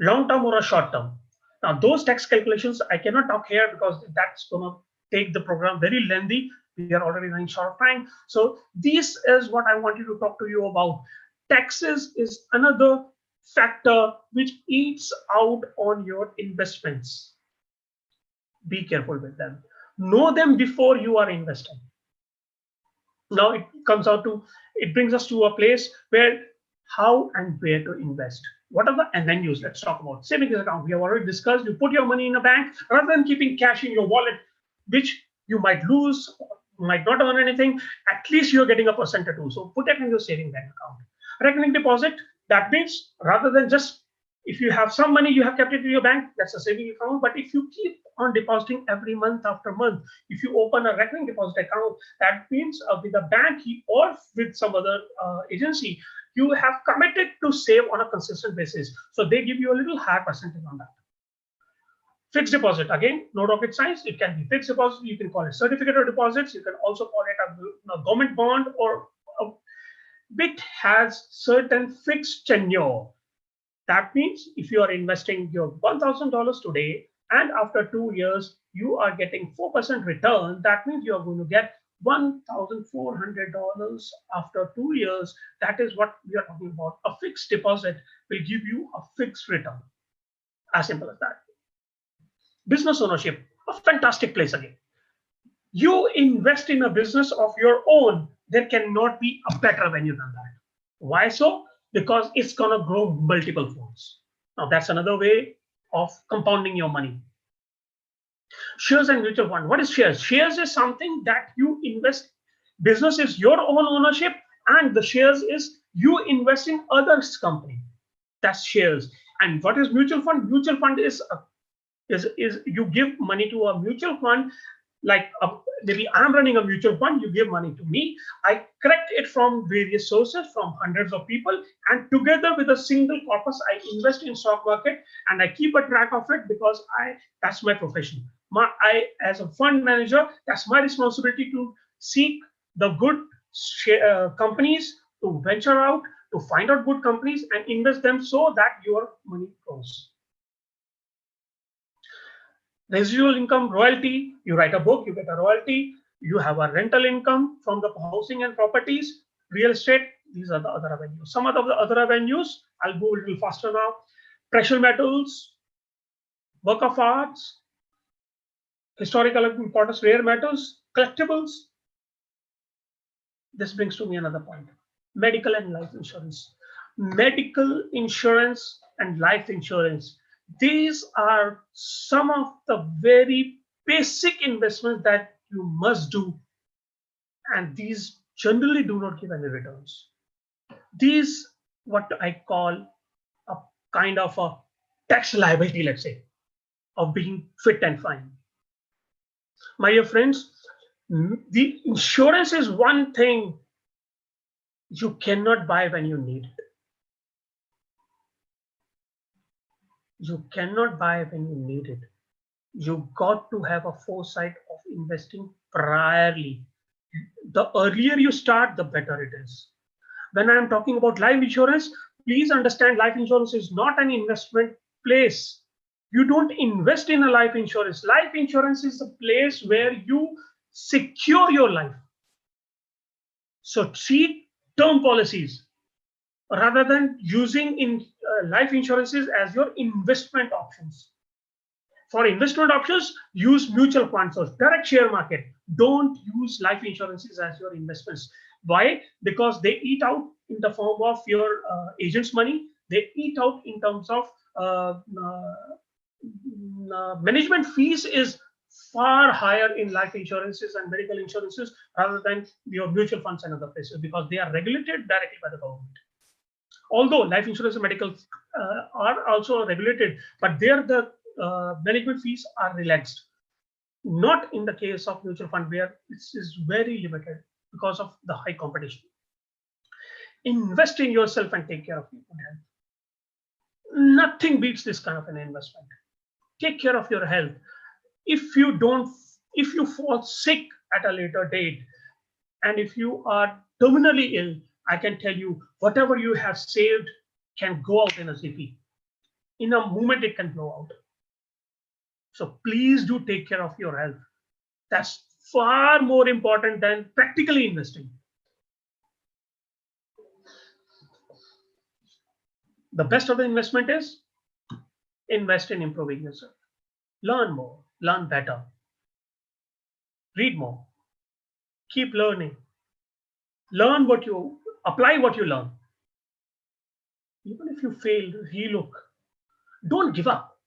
long term or a short term. Now, those tax calculations I cannot talk here because that's going to take the program very lengthy. We are already running short of time. So this is what I wanted to talk to you about. Taxes is another factor which eats out on your investments. Be careful with them. Know them before you are investing. Now it brings us to a place where how and where to invest. What are the avenues? Let's talk about savings account. We have already discussed. You put your money in a bank rather than keeping cash in your wallet, which you might lose, might not earn anything. At least you're getting a percent or two. So put it in your saving bank account. Reckoning deposit. That means rather than just if you have some money you have kept it in your bank, that's a saving account. But if you keep on depositing every month after month, if you open a recurring deposit account, that means with a bank or with some other agency, you have committed to save on a consistent basis. So they give you a little higher percentage on that. Fixed deposit, again, no rocket science. It can be fixed deposit. You can call it certificate of deposits. You can also call it a government bond, or it has certain fixed tenure. That means if you are investing your $1,000 today and after 2 years you are getting 4% return, that means you are going to get $1,400 after 2 years. That is what we are talking about. A fixed deposit will give you a fixed return. As simple as that. Business ownership, a fantastic place again. You invest in a business of your own, there cannot be a better venue than that. Why so? Because it's going to grow multiple folds. Now that's another way of compounding your money. Shares and mutual fund. What is shares? Shares is something that you invest. Business is your own ownership, and the shares is you invest in others' company. That's shares. And what is mutual fund? Mutual fund is you give money to a mutual fund. Like maybe I'm running a mutual fund, you give money to me, I collect it from various sources, from hundreds of people, and together with a single corpus, I invest in stock market and I keep a track of it because that's my profession. As a fund manager, that's my responsibility to seek the good companies, to venture out, to find out good companies and invest them so that your money grows. Residual income, royalty, you write a book, you get a royalty, you have a rental income from the housing and properties, real estate, these are the other avenues. Some of the other avenues, I'll go a little faster now. Precious metals, work of arts, historical importance, rare metals, collectibles. This brings to me another point. Medical and life insurance. Medical insurance and life insurance. These are some of the very basic investments that you must do, and these generally do not give any returns. These, what I call a kind of a tax liability, let's say, of being fit and fine. My dear friends, the insurance is one thing you cannot buy when you need it. You cannot buy when you need it. You got to have a foresight of investing priorly. The earlier you start, the better it is. When I'm talking about life insurance, please understand life insurance is not an investment place. You don't invest in a life insurance. Life insurance is a place where you secure your life. So treat term policies rather than using life insurances as your investment options. For investment options, use mutual funds or direct share market. Don't use life insurances as your investments. Why? Because they eat out in the form of your agent's money. They eat out in terms of management fees is far higher in life insurances and medical insurances rather than your mutual funds and other places, because they are regulated directly by the government. Although life insurance and medical are also regulated, but there the management fees are relaxed. Not in the case of mutual fund, where it is very limited because of the high competition. Invest in yourself and take care of your health. Nothing beats this kind of an investment. Take care of your health. If you fall sick at a later date, and if you are terminally ill, I can tell you whatever you have saved can go out in a jiffy. In a moment, it can blow out. So please do take care of your health. That's far more important than practically investing. The best of the investment is invest in improving yourself. Learn more, learn better, read more, keep learning, apply what you learn. Even if you fail, relook. Don't give up.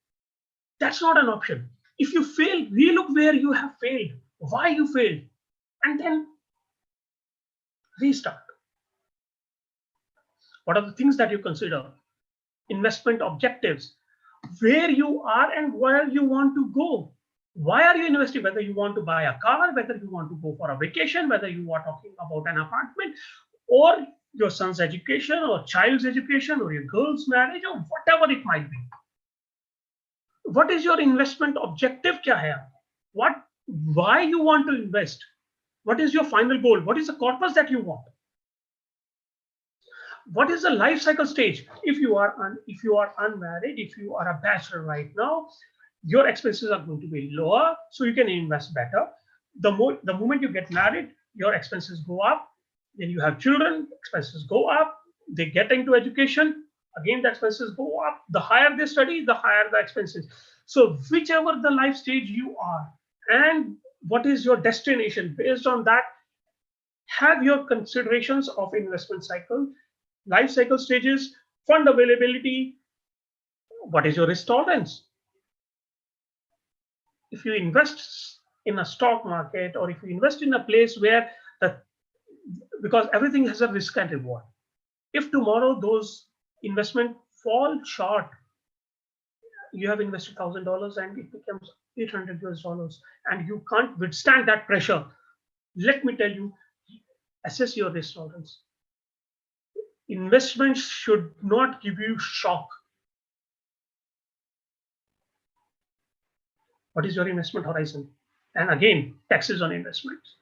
That's not an option. If you fail, relook where you have failed, why you failed, and then restart. What are the things that you consider? Investment objectives, where you are and where you want to go. Why are you investing? Whether you want to buy a car, whether you want to go for a vacation, whether you are talking about an apartment, or your son's education, or child's education, or your girl's marriage, or whatever it might be. What is your investment objective? Kya hai? Why you want to invest? What is your final goal? What is the corpus that you want? What is the life cycle stage? If you are unmarried, if you are a bachelor right now, your expenses are going to be lower, so you can invest better. The moment you get married, your expenses go up. Then you have children, expenses go up. They get into education, again the expenses go up. The higher they study, the higher the expenses. So whichever the life stage you are, and what is your destination, based on that, have your considerations of investment cycle, life cycle stages, fund availability. What is your risk tolerance? If you invest in a stock market, or if you invest in a place where because everything has a risk and reward. If tomorrow those investments fall short, you have invested $1,000 and it becomes $800 and you can't withstand that pressure. Let me tell you, assess your risk tolerance. Investments should not give you shock. What is your investment horizon? And again, taxes on investments.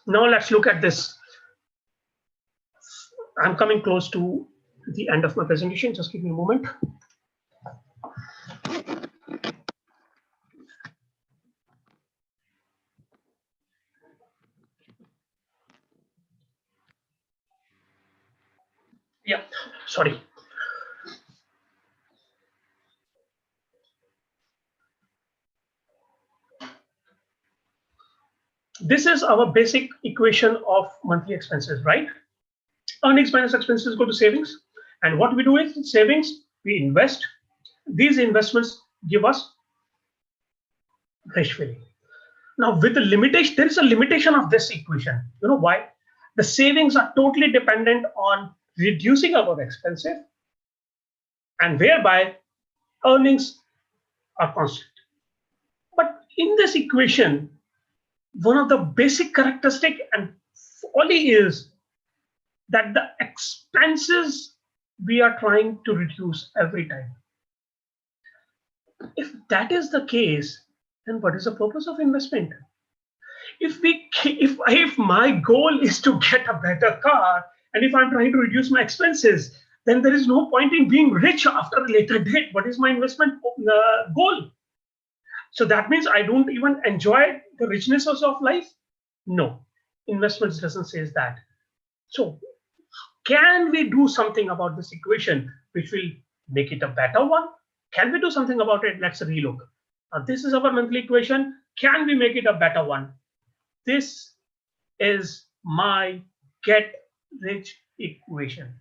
Now let's look at this. I'm coming close to the end of my presentation. Just give me a moment. Yeah, sorry. This is our basic equation of monthly expenses, right? Earnings minus expenses go to savings. And what we do is savings, we invest. These investments give us cash flow. Now, with the limitation, there is a limitation of this equation. You know why? The savings are totally dependent on reducing our expenses, and whereby earnings are constant. But in this equation, one of the basic characteristic and folly is that the expenses we are trying to reduce every time. If that is the case, then what is the purpose of investment? If my goal is to get a better car, and if I'm trying to reduce my expenses, then there is no point in being rich after a later date. What is my investment goal? So that means I don't even enjoy the richnesses of life? No, investments doesn't say that. So can we do something about this equation which will make it a better one? Can we do something about it? Let's relook. This is our monthly equation. Can we make it a better one? This is my get rich equation.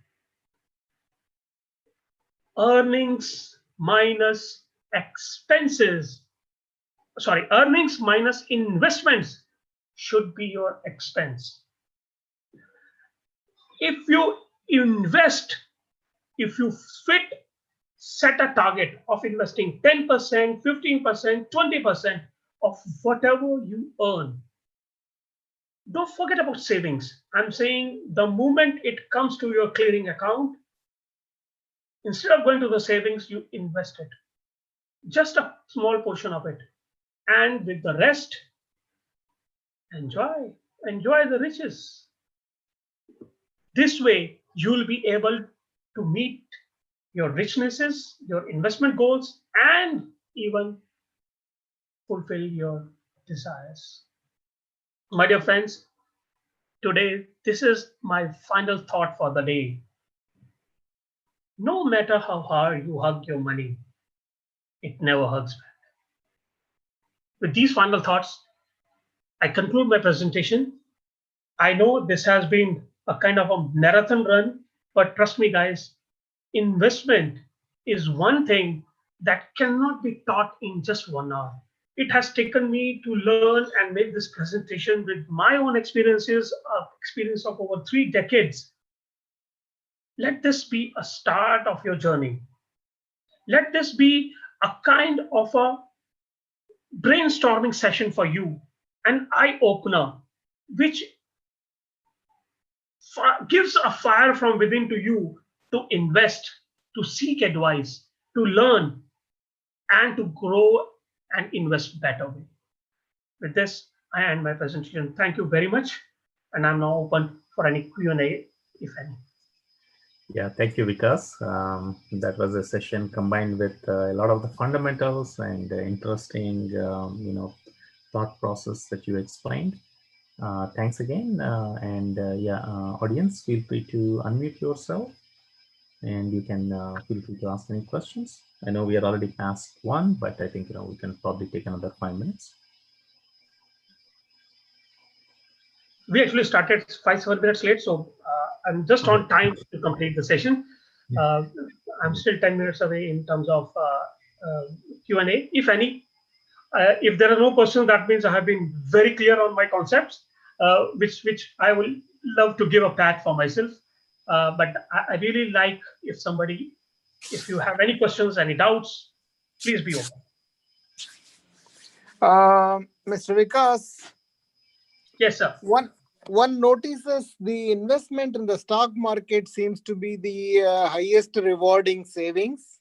Earnings minus expenses. Sorry, earnings minus investments should be your expense. If you invest, if you set a target of investing 10%, 15%, 20% of whatever you earn, don't forget about savings. I'm saying the moment it comes to your clearing account, instead of going to the savings, you invest it. Just a small portion of it. And with the rest, enjoy the riches. This way, you'll be able to meet your richnesses, your investment goals, and even fulfill your desires. My dear friends, today this is my final thought for the day. No matter how hard you hug your money, it never hugs back. With these final thoughts, I conclude my presentation. I know this has been a kind of a marathon run, but trust me, guys, investment is one thing that cannot be taught in just 1 hour. It has taken me to learn and make this presentation with my own experience of over 3 decades. Let this be a start of your journey. Let this be a kind of a brainstorming session for you, an eye opener, which gives a fire from within to you to invest, to seek advice, to learn, and to grow and invest better way. With this, I end my presentation. Thank you very much, and I'm now open for any Q&A, if any. Yeah, thank you, Vikas. That was a session combined with a lot of the fundamentals and interesting, thought process that you explained. Thanks again. Audience, feel free to unmute yourself and you can feel free to ask any questions. I know we are already past 1, but I think, we can probably take another 5 minutes. We actually started 5-7 minutes late, so I'm just on time to complete the session. I'm still 10 minutes away in terms of Q&A, if any. If there are no questions, that means I have been very clear on my concepts, which I will love to give a pat for myself. But I really like if you have any questions, any doubts, please be open. Mr. Vikas, Yes, sir. One notices the investment in the stock market seems to be the highest rewarding savings.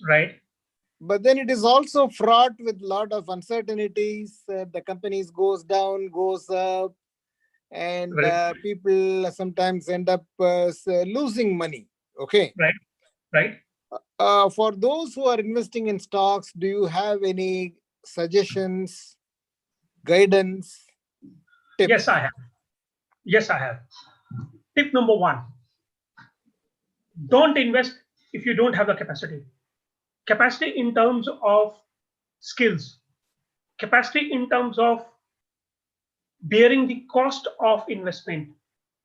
Right. But then it is also fraught with a lot of uncertainties. The companies goes down, goes up, and Right. people sometimes end up losing money. Okay. Right. Right. For those who are investing in stocks, do you have any suggestions, guidance, tips? Yes, I have. Yes, I have. Tip number 1: don't invest if you don't have the capacity. Capacity in terms of skills, capacity in terms of bearing the cost of investment,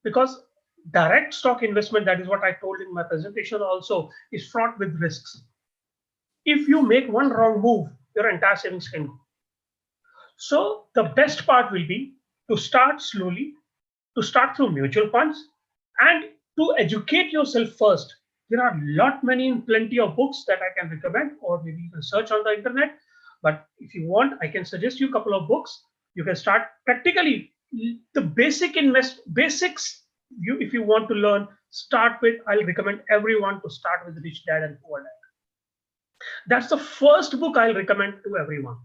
because direct stock investment, that is what I told in my presentation also, is fraught with risks. If you make one wrong move, your entire savings can go. So the best part will be to start slowly, to start through mutual funds, and to educate yourself first. There are plenty of books that I can recommend, or maybe you can search on the internet. But if you want, I can suggest you a couple of books. You can start practically the basics. If you want to learn, start with. I'll recommend everyone to start with Rich Dad and Poor Dad. That's the first book I'll recommend to everyone.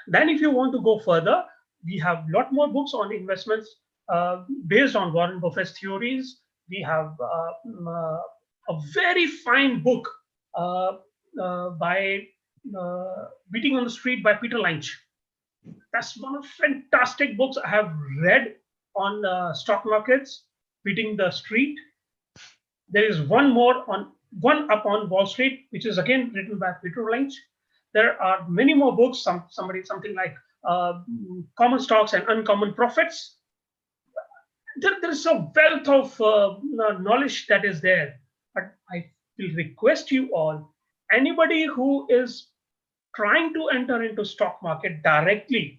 Then, if you want to go further, we have a lot more books on investments based on Warren Buffett's theories. We have a very fine book by Beating on the Street by Peter Lynch. That's one of the fantastic books I have read on stock markets, Beating the Street. There is one up on Wall Street, which is again written by Peter Lynch. There are many more books, something like Common Stocks and Uncommon Profits. There is a wealth of knowledge that is there. But I will request you all, anybody who is trying to enter into stock market directly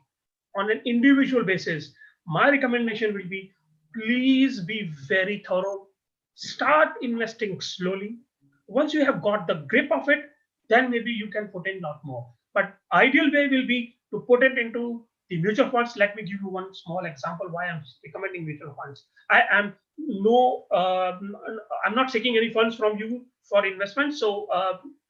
on an individual basis, my recommendation will be, please be very thorough. Start investing slowly. Once you have got the grip of it, then maybe you can put in a lot more. But ideal way will be to put it into the mutual funds. Let me give you one small example why I'm recommending mutual funds. I'm not seeking any funds from you for investment. So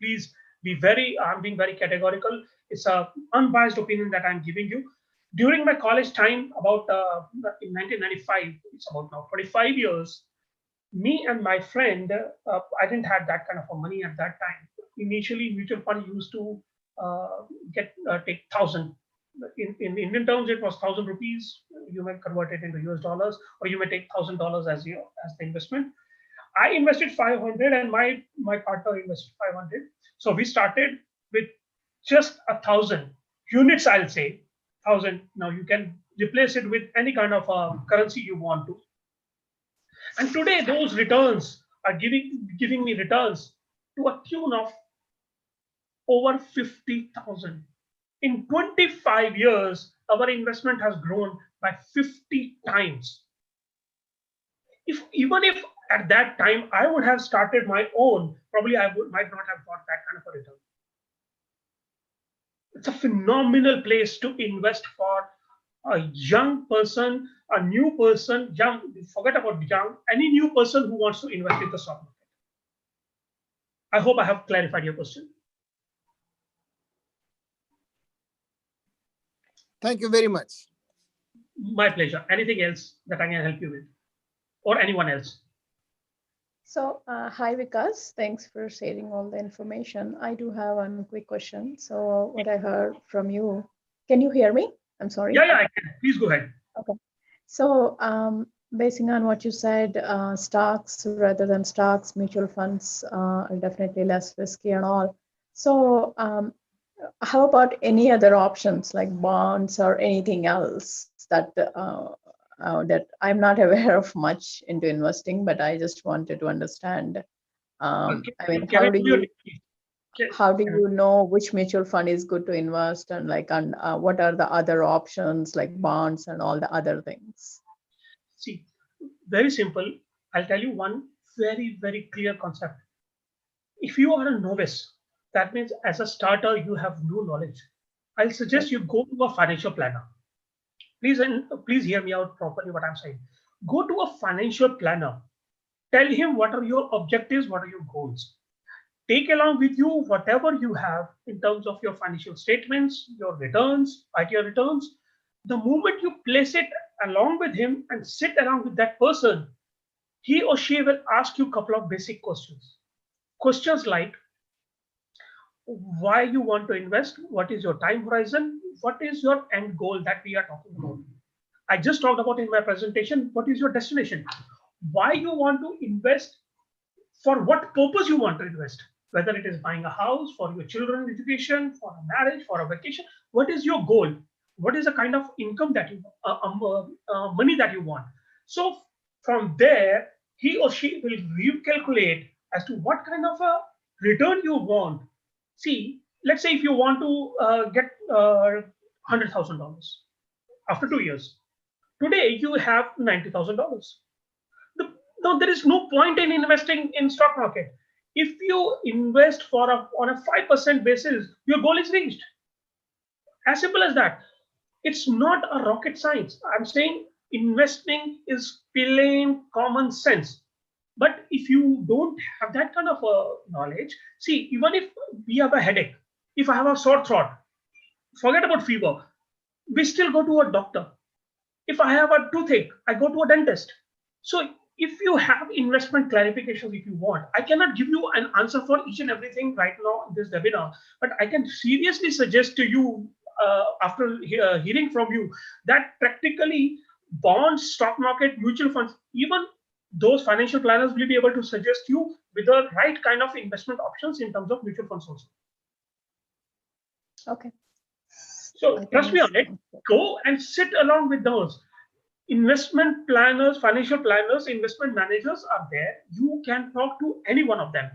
please I'm being very categorical. It's a unbiased opinion that I'm giving you. During my college time, in 1995, it's about now 25 years, me and my friend, I didn't have that kind of money at that time. Initially, mutual fund used to take 1,000 in Indian terms, it was 1,000 rupees. You may convert it into US dollars, or you may take $1,000 as the investment. I invested 500, and my partner invested 500. So we started with just 1,000 units. I'll say 1,000. Now you can replace it with any kind of currency you want to. And today those returns are giving me returns to a tune of over 50,000. In 25 years, our investment has grown by 50 times. Even if at that time I would have started my own, probably might not have got that kind of a return. It's a phenomenal place to invest for a young person, a new person, young, forget about young, any new person who wants to invest in the stock market. I hope I have clarified your question. Thank you very much. My pleasure. Anything else that I can help you with, or anyone else? So, hi Vikas, thanks for sharing all the information. I do have one quick question. So, what I heard from you, can you hear me? I'm sorry. Yeah, I can. Please go ahead. Okay. So, basing on what you said, stocks rather than stocks, mutual funds are definitely less risky and all. So, how about any other options like bonds or anything else that that I'm not aware of much into investing, but I just wanted to understand. I mean, how do you know which mutual fund is good to invest, and like, and what are the other options like bonds and all the other things? See, very simple. I'll tell you one very, very clear concept. If you are a novice, that means as a starter, you have no knowledge. I'll suggest you go to a financial planner. Please hear me out properly what I'm saying. Go to a financial planner. Tell him what are your objectives, what are your goals. Take along with you whatever you have in terms of your financial statements, your returns, ITR returns. The moment you place it along with him and sit around with that person, he or she will ask you a couple of basic questions. Questions like, why you want to invest, what is your time horizon, what is your end goal that we are talking about. I just talked about in my presentation, what is your destination, why you want to invest, for what purpose you want to invest, whether it is buying a house, for your children's education, for a marriage, for a vacation. What is your goal? What is the kind of income that you money that you want? So from there, he or she will recalculate as to what kind of a return you want. See, let's say if you want to get $100,000 after 2 years, today you have $90,000. No, there is no point in investing in stock market. If you invest on a 5% basis, your goal is reached. As simple as that. It's not a rocket science. I'm saying investing is plain common sense. But if you don't have that kind of knowledge, see, even if we have a headache, if I have a sore throat, forget about fever, we still go to a doctor. If I have a toothache, I go to a dentist. So if you have investment clarifications, if you want, I cannot give you an answer for each and everything right now in this webinar, but I can seriously suggest to you after hearing from you that practically bonds, stock market, mutual funds, even those financial planners will be able to suggest you with the right kind of investment options in terms of mutual funds also. Okay. So trust me on it. Go and sit along with those. Investment planners, financial planners, investment managers are there. You can talk to any one of them.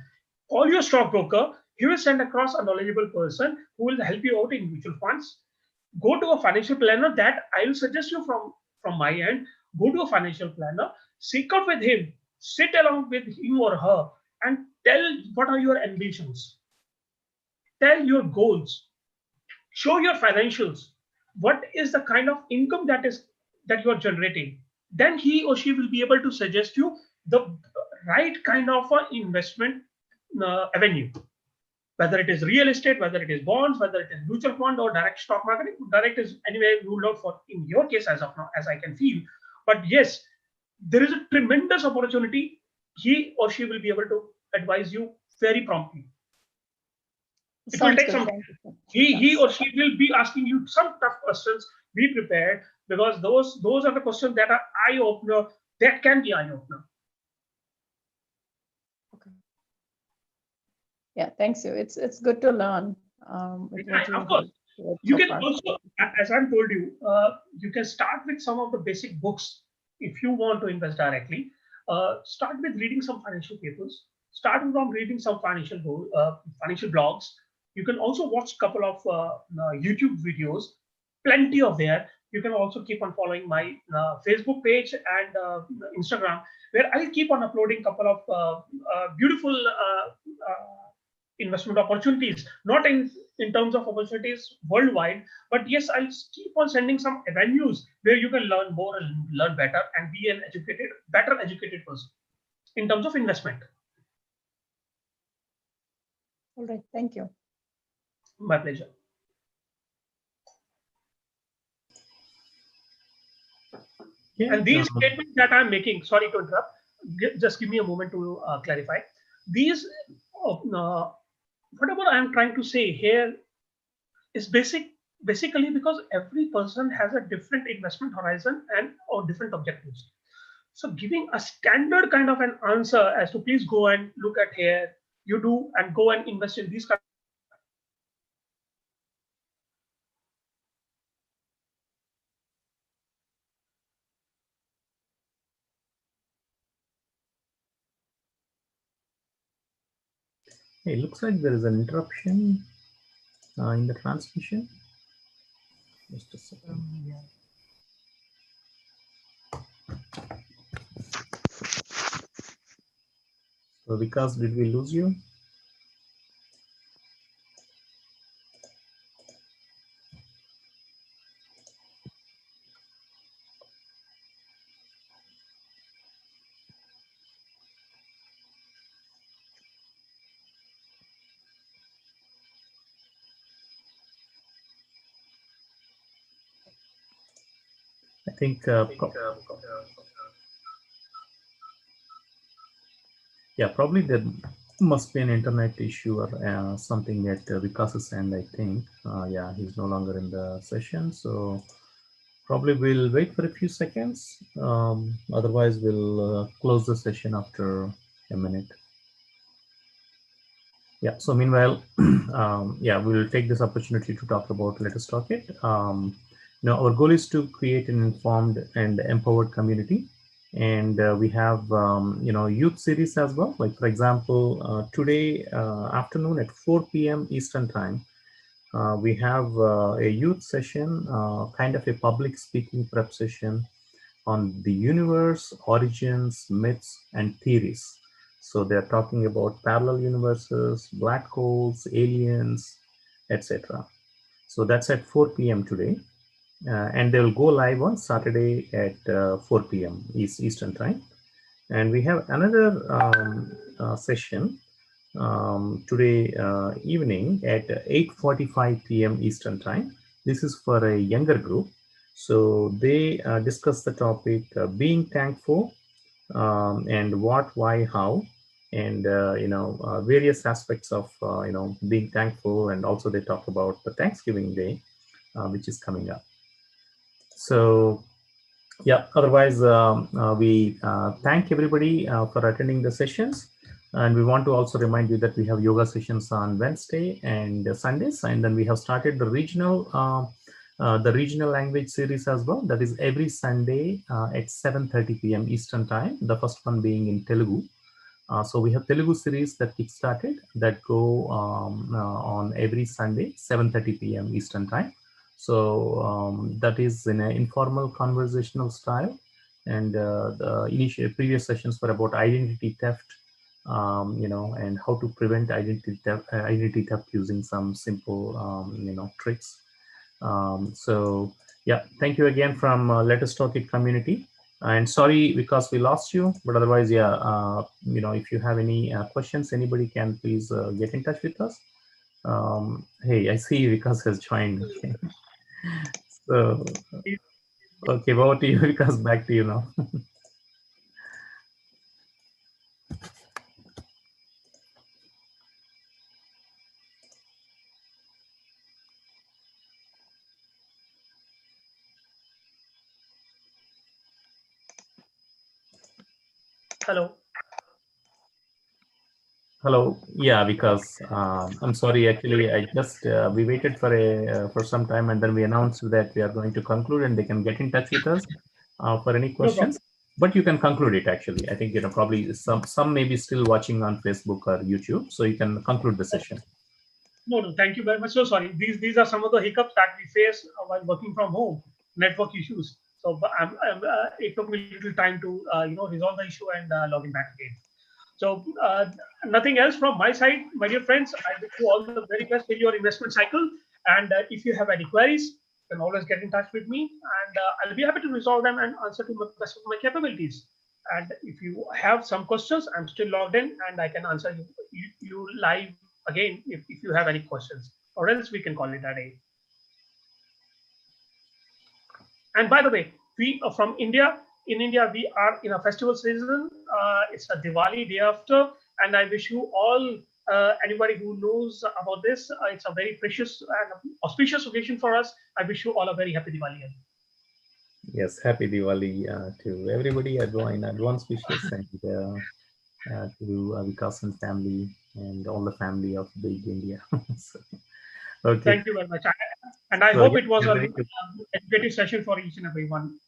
Call your stockbroker. He will send across a knowledgeable person who will help you out in mutual funds. Go to a financial planner. That I will suggest you from my end. Go to a financial planner. Seek out with him. Sit along with him or her and tell what are your ambitions. Tell your goals. Show your financials. What is the kind of income that you are generating? Then he or she will be able to suggest you the right kind of investment avenue, whether it is real estate, whether it is bonds, whether it is mutual fund or direct stock market. Direct is anyway ruled out for in your case as of now, as I can feel. But yes, there is a tremendous opportunity. He or she will be able to advise you very promptly. It will Sounds take good. some. Thank you so much. He Yes. or she will be asking you some tough questions. Be prepared, because those are the questions that are eye opener. That can be eye opener. Okay. Yeah, thanks you. It's good to learn with what Of you course, did you so can far. also, as I've told you, you can start with some of the basic books if you want to invest directly. Start with reading some financial papers. Start from reading some financial blogs. You can also watch a couple of YouTube videos, plenty of there. You can also keep on following my Facebook page and Instagram, where I'll keep on uploading a couple of beautiful investment opportunities, not in terms of opportunities worldwide, but yes, I'll keep on sending some avenues where you can learn more and learn better and be an better educated person in terms of investment. All right. Thank you. My pleasure. Yeah, And these statements that I'm making, sorry to interrupt, just give me a moment to clarify. These, whatever I'm trying to say here is basically because every person has a different investment horizon and or different objectives. So giving a standard kind of an answer as to please go and look at here, you do and go and invest in these kind. it looks like there is an interruption in the transmission. Just a second. So Vikas, did we lose you? I think, yeah, probably there must be an internet issue or something at Vikas's end, I think. Yeah, he's no longer in the session. So probably we'll wait for a few seconds. Otherwise, we'll close the session after a minute. Yeah, so meanwhile, yeah, we'll take this opportunity to talk about LetUsTalkIt. Our goal is to create an informed and empowered community. And we have, youth series as well. Like, for example, today afternoon at 4 p.m. Eastern time, we have a youth session, kind of a public speaking prep session on the universe, origins, myths, and theories. So they're talking about parallel universes, black holes, aliens, etc. So that's at 4 p.m. today. And they'll go live on Saturday at 4 p.m. Eastern time. And we have another session today evening at 8:45 p.m. Eastern time. This is for a younger group. So they discuss the topic being thankful and what, why, how, and various aspects of being thankful. And also they talk about the Thanksgiving Day, which is coming up. So yeah, otherwise we thank everybody for attending the sessions. And we want to also remind you that we have yoga sessions on Wednesday and Sundays. And then we have started the regional language series as well. That is every Sunday at 7:30 p.m. Eastern time. The first one being in Telugu. So we have Telugu series that kick-started that go on every Sunday, 7:30 p.m. Eastern time. So that is in an informal conversational style. And the initial previous sessions were about identity theft, and how to prevent identity theft using some simple, tricks. So yeah, thank you again from LetUsTalkIt community. And sorry because we lost you, but otherwise, yeah, if you have any questions, anybody can please get in touch with us. Hey, I see Vikas has joined. Okay. So, okay, over to you, Vikas. Back to you now. Hello. Hello. Yeah, because I'm sorry. Actually, I just we waited for some time, and then we announced that we are going to conclude, and they can get in touch with us for any No questions. problem. But you can conclude it. Actually, I think probably some may be still watching on Facebook or YouTube, so you can conclude the session. No, no, thank you very much. So sorry. These are some of the hiccups that we face while working from home, network issues. So but it took me a little time to resolve the issue and log in back again. So nothing else from my side, my dear friends. I wish you all the very best in your investment cycle. And if you have any queries, you can always get in touch with me, and I'll be happy to resolve them and answer to the best of my capabilities. And if you have some questions, I'm still logged in, and I can answer you live again if you have any questions, or else we can call it a day. And by the way, we are from India. In India, we are in a festival season. It's a Diwali day after, and I wish you all, anybody who knows about this, it's a very precious and auspicious occasion for us. I wish you all a very happy Diwali. Yes, happy Diwali to everybody. In advance wishes, and to Vikas and family and all the family of Big India. So, okay. Thank you very much. And I So hope yeah, it was we're an ready to, educative session for each and every one.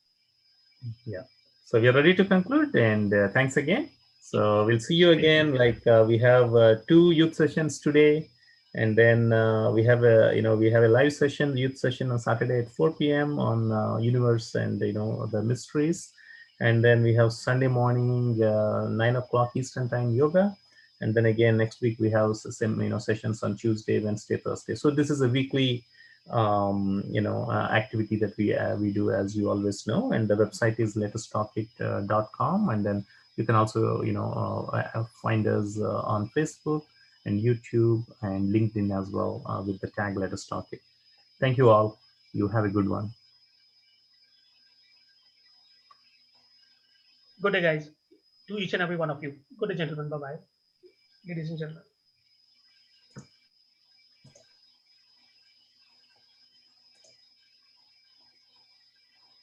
yeah. So we are ready to conclude, and thanks again. So we'll see you Thank you. again. Like we have two youth sessions today, and then we have a live session, youth session on Saturday at 4 p.m. on Universe and the mysteries, and then we have Sunday morning 9 o'clock Eastern time yoga, and then again next week we have same sessions on Tuesday, Wednesday, Thursday. So this is a weekly activity that we do, as you always know, and the website is LetUsTalkIt.com, and then you can also find us on Facebook and YouTube and LinkedIn as well with the tag LetUsTalkIt. Thank you all. You have a good one. Good day, guys, to each and every one of you. Good day, gentlemen. Bye bye, ladies and gentlemen.